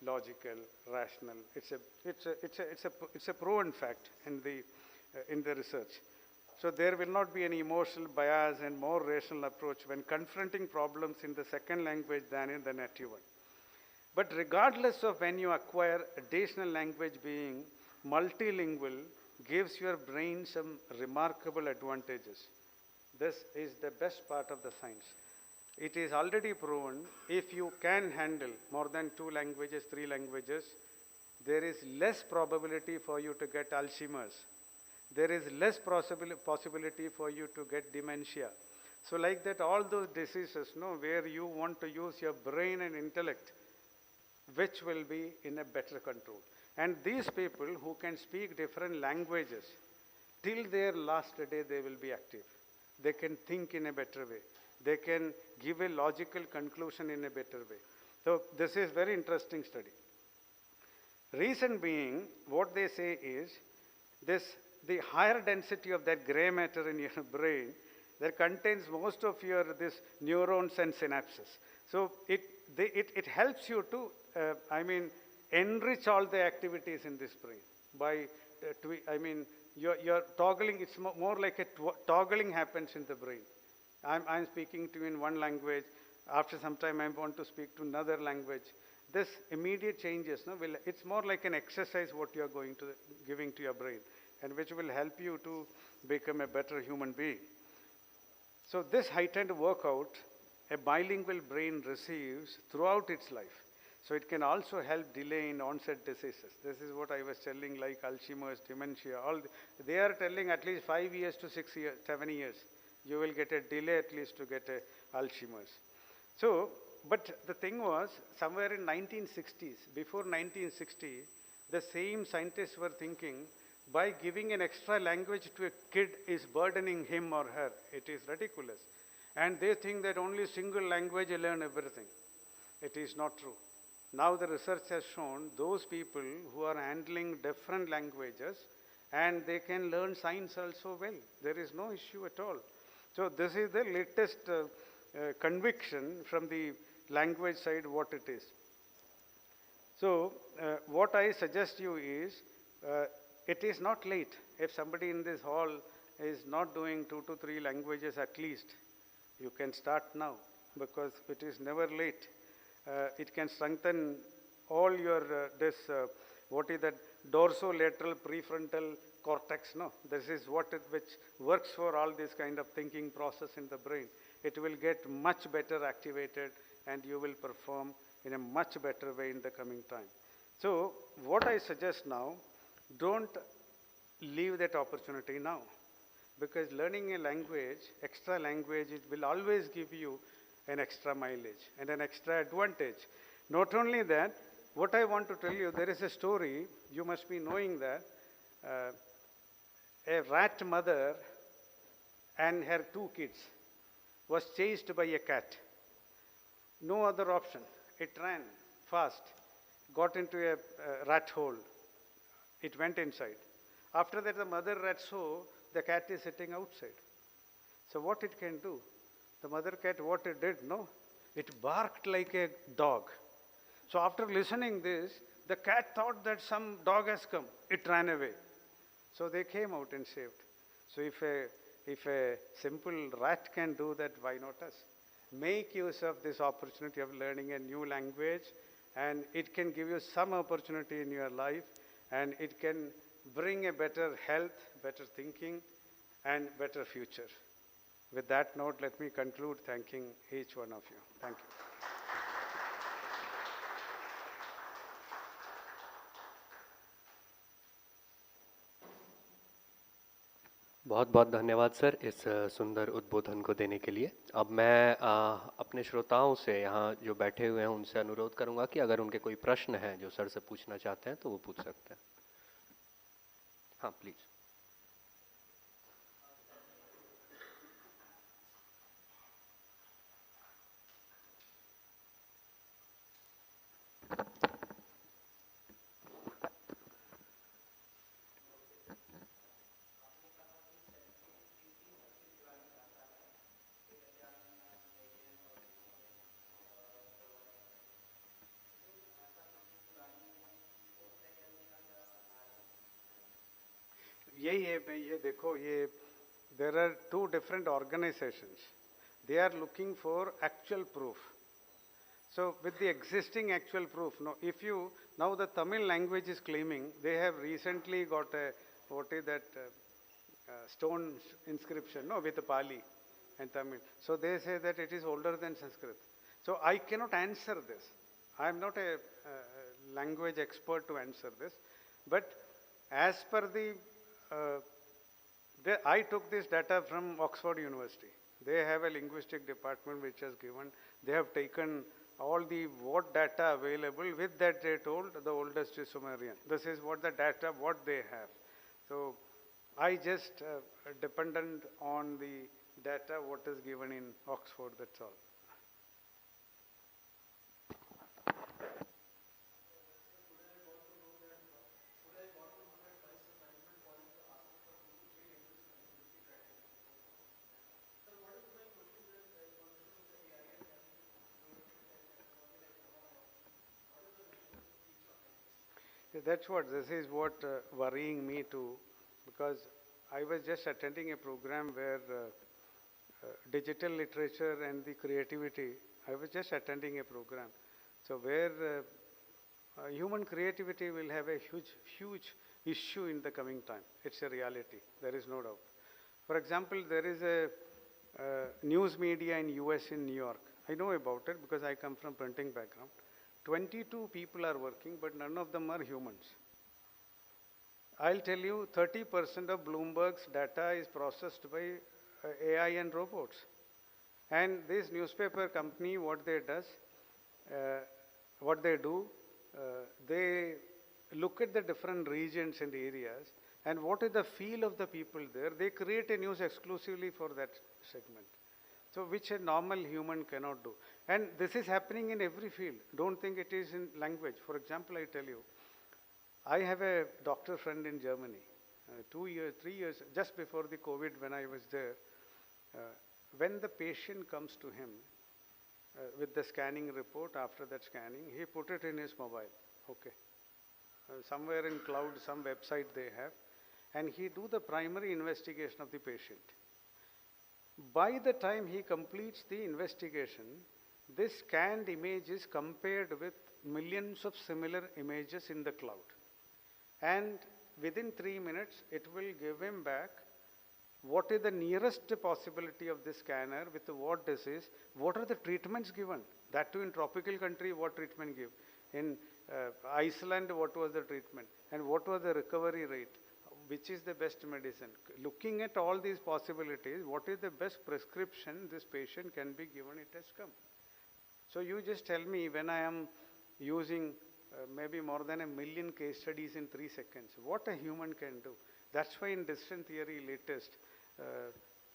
logical, rational. It's a proven fact in the research. So there will not be any emotional bias and more rational approach when confronting problems in the second language than in the native one. But regardless of when you acquire additional language, being multilingual gives your brain some remarkable advantages. This is the best part of the science. It is already proven if you can handle more than 2 languages, 3 languages, there is less probability for you to get Alzheimer's. There is less possibility for you to get dementia. So like that, all those diseases, where you want to use your brain and intellect, which will be in a better control. And these people who can speak different languages, till their last day they will be active. They can think in a better way. They can give a logical conclusion in a better way. So this is very interesting study. Reason being, what they say is, the higher density of that gray matter in your brain that contains most of your neurons and synapses. So it helps you to, enrich all the activities in this brain by, you're toggling. It's more like a toggling happens in the brain. I'm speaking to you in one language. After some time, I want to speak to another language. This immediate changes. It's more like an exercise what you are giving to your brain, and which will help you to become a better human being. So this heightened workout, a bilingual brain receives throughout its life. So it can also help delay in onset diseases. This is what I was telling, like Alzheimer's, dementia, they are telling at least 5 years to 6 years, 7 years. You will get a delay at least to get a Alzheimer's. So, but the thing was, somewhere in 1960s, before 1960, the same scientists were thinking, by giving an extra language to a kid is burdening him or her. It is ridiculous. And they think that only single language will learn everything. It is not true. Now the research has shown those people who are handling different languages, and they can learn science also well. There is no issue at all. So this is the latest conviction from the language side, what it is. So what I suggest you is, it is not late. If somebody in this hall is not doing 2 to 3 languages at least, you can start now, because it is never late. It can strengthen all your, what is that, dorsolateral prefrontal cortex, This is which works for all this kind of thinking process in the brain. It will get much better activated, and you will perform in a much better way in the coming time. So what I suggest now, don't leave that opportunity now, because learning a language, extra language, it will always give you an extra mileage and an extra advantage. Not only that, what I want to tell you, there is a story, you must be knowing that, a rat mother and her 2 kids was chased by a cat. No other option. It ran fast, got into a rat hole. It went inside. After that, the mother rat saw the cat is sitting outside. So what it can do? The mother cat, what it did, it barked like a dog. So after listening this, the cat thought that some dog has come. It ran away. So they came out and saved. So if a simple rat can do that, why not us? make use of this opportunity of learning a new language, and it can give you some opportunity in your life, and it can bring a better health, better thinking, and better future. With that note, let me conclude thanking each one of you. Thank you. बहुत बहुत धन्यवाद sir इस सुंदर उद्बोधन को देने के लिए। अब मैं अपने श्रोताओं से यहाँ जो बैठे हुए हैं उनसे अनुरोध करूँगा कि अगर उनके कोई प्रश्न हैं जो सर से पूछना चाहते हैं तो वो पूछ सकते हैं। हाँ प्लीज़। यही है, ये देखो, ये there are two different organizations. They are looking for actual proof. So with the existing actual proof, if you, now the Tamil language is claiming, they have recently got a, what is that, stone inscription, with the Pali and Tamil. So they say that it is older than Sanskrit. So I cannot answer this. I am not a language expert to answer this. But as per I took this data from Oxford University. They have a linguistic department which has given, they have taken all the what data available. With that they told the oldest is Sumerian. This is what the data, what they have. So I just dependent on the data what is given in Oxford, that's all. That's what, this is what worrying me too, because I was just attending a program where digital literature and the creativity, I was just attending a program. So where human creativity will have a huge issue in the coming time. It's a reality, there is no doubt. For example, there is a news media in US in New York. I know about it because I come from printing background. 22 people are working, but none of them are humans. I'll tell you, 30% of Bloomberg's data is processed by AI and robots. And this newspaper company, what they do, they look at the different regions and areas, and what is the feel of the people there. They create a news exclusively for that segment. So which a normal human cannot do. And this is happening in every field. Don't think it is in language. For example, I tell you, I have a doctor friend in Germany, 2 years, 3 years, just before the COVID when I was there. When the patient comes to him with the scanning report, after that scanning, he put it in his mobile, okay. Somewhere in cloud, some website they have, and he do the primary investigation of the patient. By the time he completes the investigation, this scanned image is compared with millions of similar images in the cloud. And within 3 minutes, it will give him back what is the nearest possibility of this scanner with what disease, what are the treatments given. That too in tropical country, what treatment give. In Iceland, what was the treatment? And what was the recovery rate? Which is the best medicine? Looking at all these possibilities, what is the best prescription this patient can be given, it has come. So you just tell me, when I am using maybe more than 1 million case studies in 3 seconds, what a human can do. That's why in decision theory latest,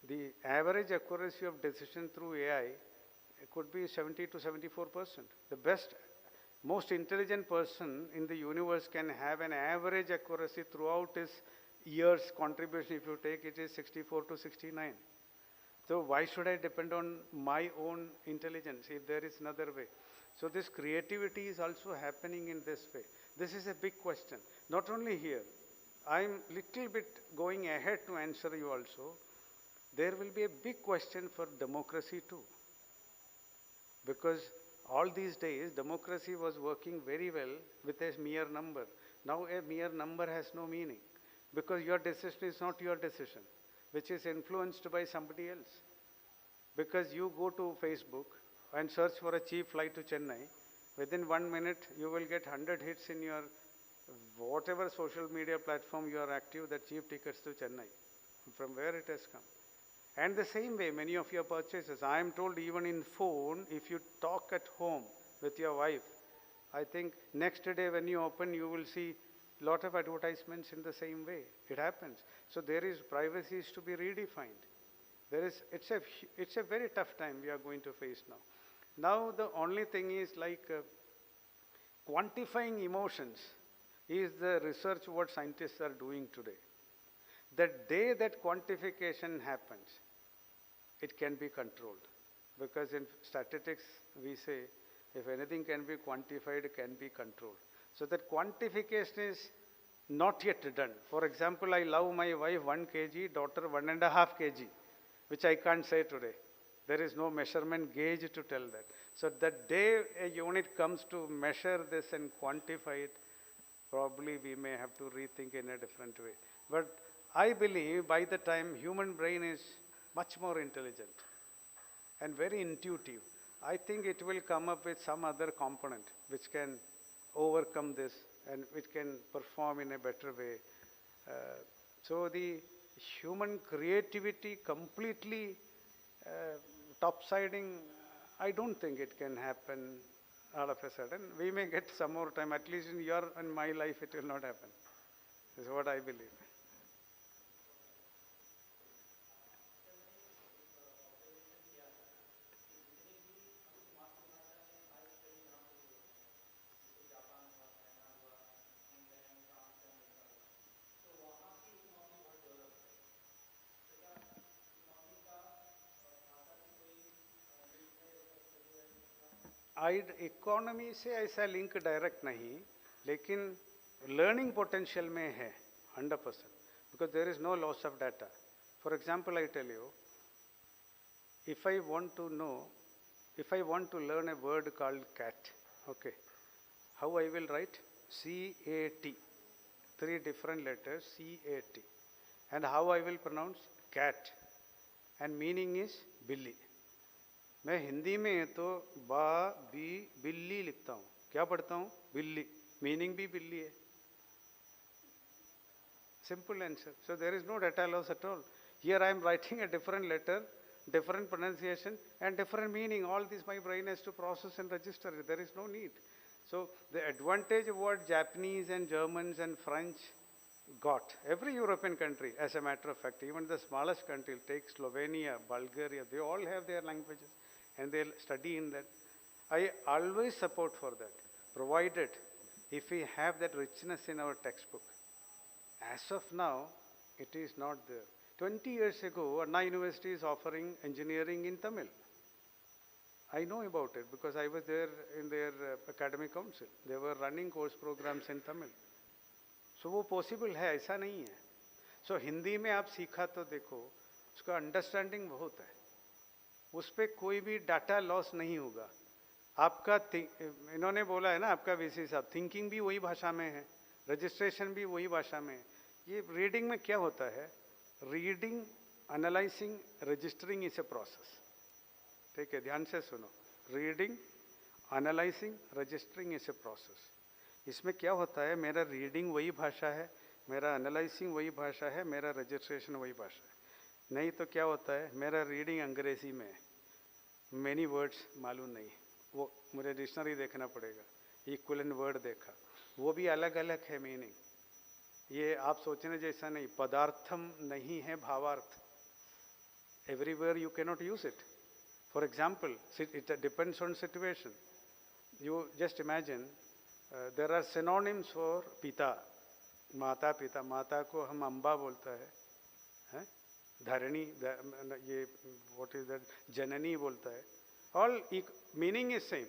the average accuracy of decision through AI could be 70 to 74%. The best, most intelligent person in the universe can have an average accuracy throughout his year's contribution. If you take it, is 64 to 69. So why should I depend on my own intelligence if there is another way? So this creativity is also happening in this way. This is a big question. Not only here, I'm little bit going ahead to answer you also. There will be a big question for democracy too. because all these days democracy was working very well with a mere number. Now a mere number has no meaning, because your decision is not your decision, which is influenced by somebody else. Because you go to Facebook and search for a cheap flight to Chennai, within 1 minute you will get 100 hits in your whatever social media platform you are active, that cheap tickets to Chennai, from where it has come. And the same way, many of your purchases, I am told even in phone, if you talk at home with your wife, I think next day when you open, you will see lot of advertisements in the same way. It happens. So there is, privacy is to be redefined. It's a very tough time we are going to face now. Now the only thing is like quantifying emotions is the research what scientists are doing today. The day that quantification happens, it can be controlled. Because in statistics we say, if anything can be quantified, it can be controlled. So that quantification is not yet done. For example, I love my wife 1 kg, daughter 1.5 kg, which I can't say today. There is no measurement gauge to tell that. So that day a unit comes to measure this and quantify it, probably we may have to rethink in a different way. But I believe by the time human brain is much more intelligent and very intuitive, I think it will come up with some other component which can overcome this and which can perform in a better way. So the human creativity completely topsiding, I don't think it can happen all of a sudden. We may get some more time, at least in your and my life it will not happen. This is what I believe. Economy से ऐसा link direct नहीं, लेकिन learning potential में है 100%, because there is no loss of data. For example, I tell you, if I want to learn a word called cat, okay, how I will write? C-A-T, 3 different letters, C-A-T, and how I will pronounce? Cat, and meaning is बिल्ली. मैं हिंदी में तो बा B बिल्ली लिखता हूँ, क्या पढ़ता हूँ? बिल्ली, मीनिंग भी बिल्ली है. Simple answer. So there is no data loss at all. Here I am writing a different letter, different pronunciation and different meaning. All this my brain has to process and register. There is no need. So the advantage of what Japanese and Germans and French got, every European country, as a matter of fact, even the smallest country, take Slovenia, Bulgaria, they all have their languages and they study in that. I always support for that, provided if we have that richness in our textbook. As of now, it is not there. 20 years ago, Anna University is offering engineering in Tamil. I know about it because I was there in their academic council. They were running course programs in Tamil. So वो possible है, ऐसा नहीं है. So Hindi में आप सीखा तो देखो, उसका understanding बहुत है. उस पर कोई भी डाटा लॉस नहीं होगा. आपका इन्होंने बोला है ना, आपका वीसी साहब, थिंकिंग भी वही भाषा में है, रजिस्ट्रेशन भी वही भाषा में है. ये रीडिंग में क्या होता है? Reading, analysing, registering is a process. ठीक है, ध्यान से सुनो. Reading, analysing, registering is a process. इसमें क्या होता है? मेरा रीडिंग वही भाषा है, मेरा एनालाइजिंग वही भाषा है, मेरा रजिस्ट्रेशन वही भाषा है. नहीं तो क्या होता है? मेरा रीडिंग अंग्रेजी में है, मैनी वर्ड्स मालूम नहीं, वो मुझे डिक्शनरी देखना पड़ेगा. इक्विवेलेंट वर्ड देखा, वो भी अलग अलग है मीनिंग. ये आप सोचने जैसा नहीं. पदार्थम नहीं है भावार्थ. Everywhere you can not use it. For example, it depends on situation. You just imagine, there are synonyms for pita, mata पिता. माता को हम अम्बा बोलता है, धरणी, ये व्हाट इज दैट, जननी बोलता है. All meaning is same.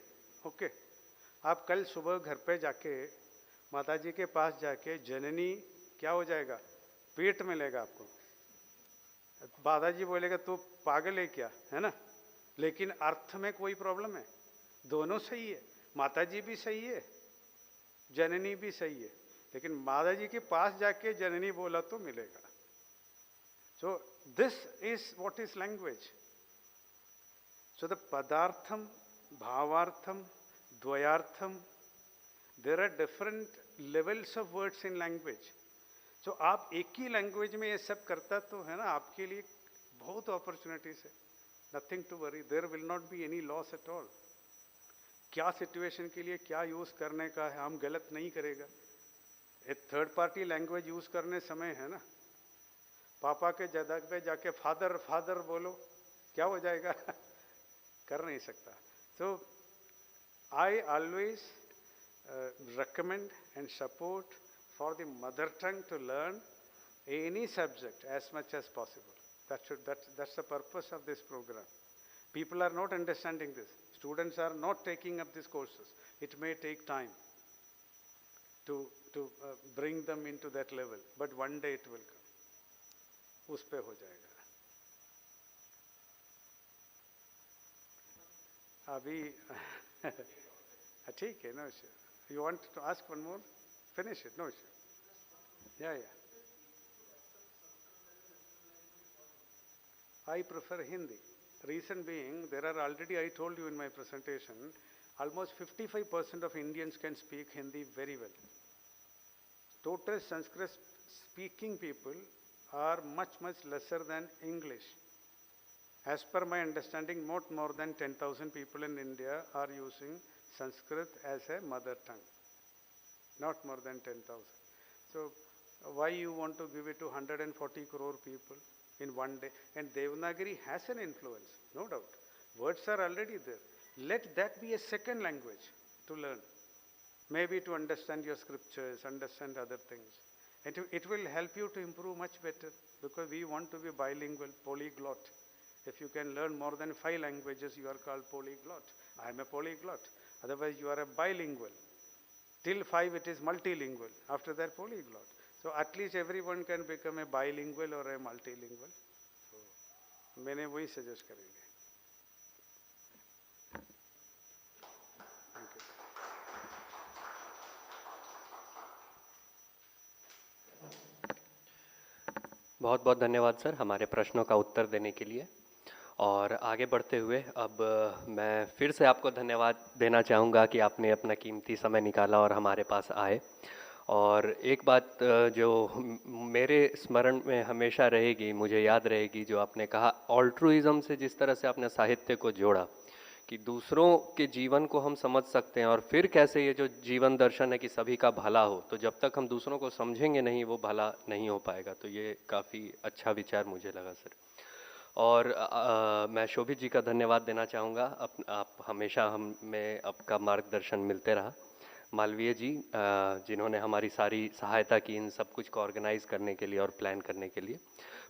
Okay, आप कल सुबह घर पे जाके माताजी के पास जाके जननी क्या हो जाएगा? पेट मिलेगा आपको. दादाजी बोलेगा तू पागल है क्या, है ना? लेकिन अर्थ में कोई प्रॉब्लम है? दोनों सही है, माता जी भी सही है, जननी भी सही है, लेकिन माता जी के पास जाके जननी बोला तो मिलेगा. So this is what is language. So the padartham, bhavartham, dvayartham, there are different levels of words in language. So आप एक ही लैंग्वेज में ये सब करता तो है ना, आपके लिए बहुत अपॉर्चुनिटीज है. Nothing to worry, there will not be any loss at all. क्या सिचुएशन के लिए क्या यूज करने का है, हम गलत नहीं करेगा. एक थर्ड पार्टी लैंग्वेज यूज करने समय है ना, पापा के जगह पे जाके फादर फादर बोलो, क्या हो जाएगा? कर नहीं सकता. So I always recommend and support for the mother tongue to learn any subject as much as possible. That's the purpose of this program. People are not understanding this. Students are not taking up these courses. It may take time to bring them into that level, but one day it will come. उस पे हो जाएगा. अभी ठीक है, no issue. You want to ask one more? Finish it, no issue. Yeah. I prefer Hindi. Reason being, there are already, I told you in my presentation, almost 55% of Indians can speak Hindi very well. Total Sanskrit speaking people are much lesser than English. As per my understanding, not more than 10,000 people in India are using Sanskrit as a mother tongue. Not more than 10,000. So why you want to give it to 140 crore people in one day? And Devanagari has an influence, no doubt. Words are already there. Let that be a second language to learn. Maybe to understand your scriptures, understand other things. And it will help you to improve much better, because we want to be bilingual, polyglot. If you can learn more than 5 languages, you are called polyglot. I am a polyglot. Otherwise, you are a bilingual. Till 5, it is multilingual. After that, polyglot. So at least everyone can become a bilingual or a multilingual. So मैंने वही suggest करेंगे. Thank you. बहुत बहुत धन्यवाद sir हमारे प्रश्नों का उत्तर देने के लिए. और आगे बढ़ते हुए अब मैं फिर से आपको धन्यवाद देना चाहूँगा कि आपने अपना कीमती समय निकाला और हमारे पास आए. और एक बात जो मेरे स्मरण में हमेशा रहेगी, मुझे याद रहेगी, जो आपने कहा ऑल्ट्रुइज्म से जिस तरह से आपने साहित्य को जोड़ा कि दूसरों के जीवन को हम समझ सकते हैं, और फिर कैसे ये जो जीवन दर्शन है कि सभी का भला हो, तो जब तक हम दूसरों को समझेंगे नहीं वो भला नहीं हो पाएगा. तो ये काफ़ी अच्छा विचार मुझे लगा सर. और मैं शोभित जी का धन्यवाद देना चाहूँगा. आप हमेशा हमें आपका मार्गदर्शन मिलते रहा. मालवीय जी जिन्होंने हमारी सारी सहायता की इन सब कुछ को ऑर्गेनाइज करने के लिए और प्लान करने के लिए.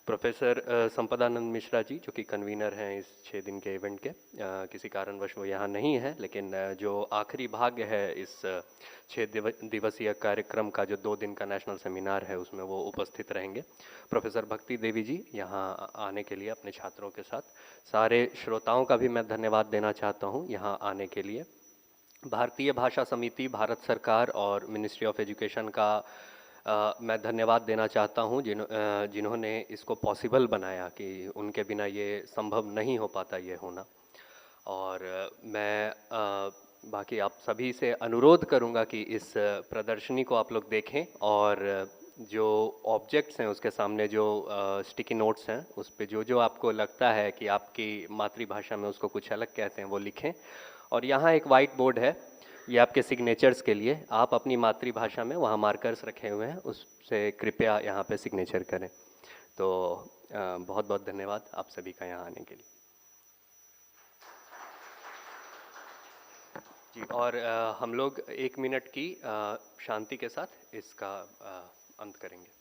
प्रोफेसर संपदानंद मिश्रा जी जो कि कन्वीनर हैं इस 6 दिन के इवेंट के, किसी कारणवश वो यहाँ नहीं है, लेकिन जो आखिरी भाग है इस 6 दिवसीय कार्यक्रम का, जो 2 दिन का नेशनल सेमिनार है, उसमें वो उपस्थित रहेंगे. प्रोफेसर भक्ति देवी जी यहाँ आने के लिए अपने छात्रों के साथ. सारे श्रोताओं का भी मैं धन्यवाद देना चाहता हूँ यहाँ आने के लिए. भारतीय भाषा समिति, भारत सरकार और मिनिस्ट्री ऑफ एजुकेशन का मैं धन्यवाद देना चाहता हूँ जिन्होंने इसको पॉसिबल बनाया, कि उनके बिना ये संभव नहीं हो पाता ये होना. और मैं बाकी आप सभी से अनुरोध करूँगा कि इस प्रदर्शनी को आप लोग देखें, और जो ऑब्जेक्ट्स हैं उसके सामने जो स्टिकी नोट्स हैं उस पे जो आपको लगता है कि आपकी मातृभाषा में उसको कुछ अलग कहते हैं वो लिखें. और यहाँ एक वाइट बोर्ड है, ये आपके सिग्नेचर्स के लिए. आप अपनी मातृभाषा में वहाँ मार्कर्स रखे हुए हैं, उससे कृपया यहाँ पे सिग्नेचर करें. तो बहुत बहुत धन्यवाद आप सभी का यहाँ आने के लिए जी. और हम लोग 1 मिनट की शांति के साथ इसका अंत करेंगे.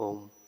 ओम।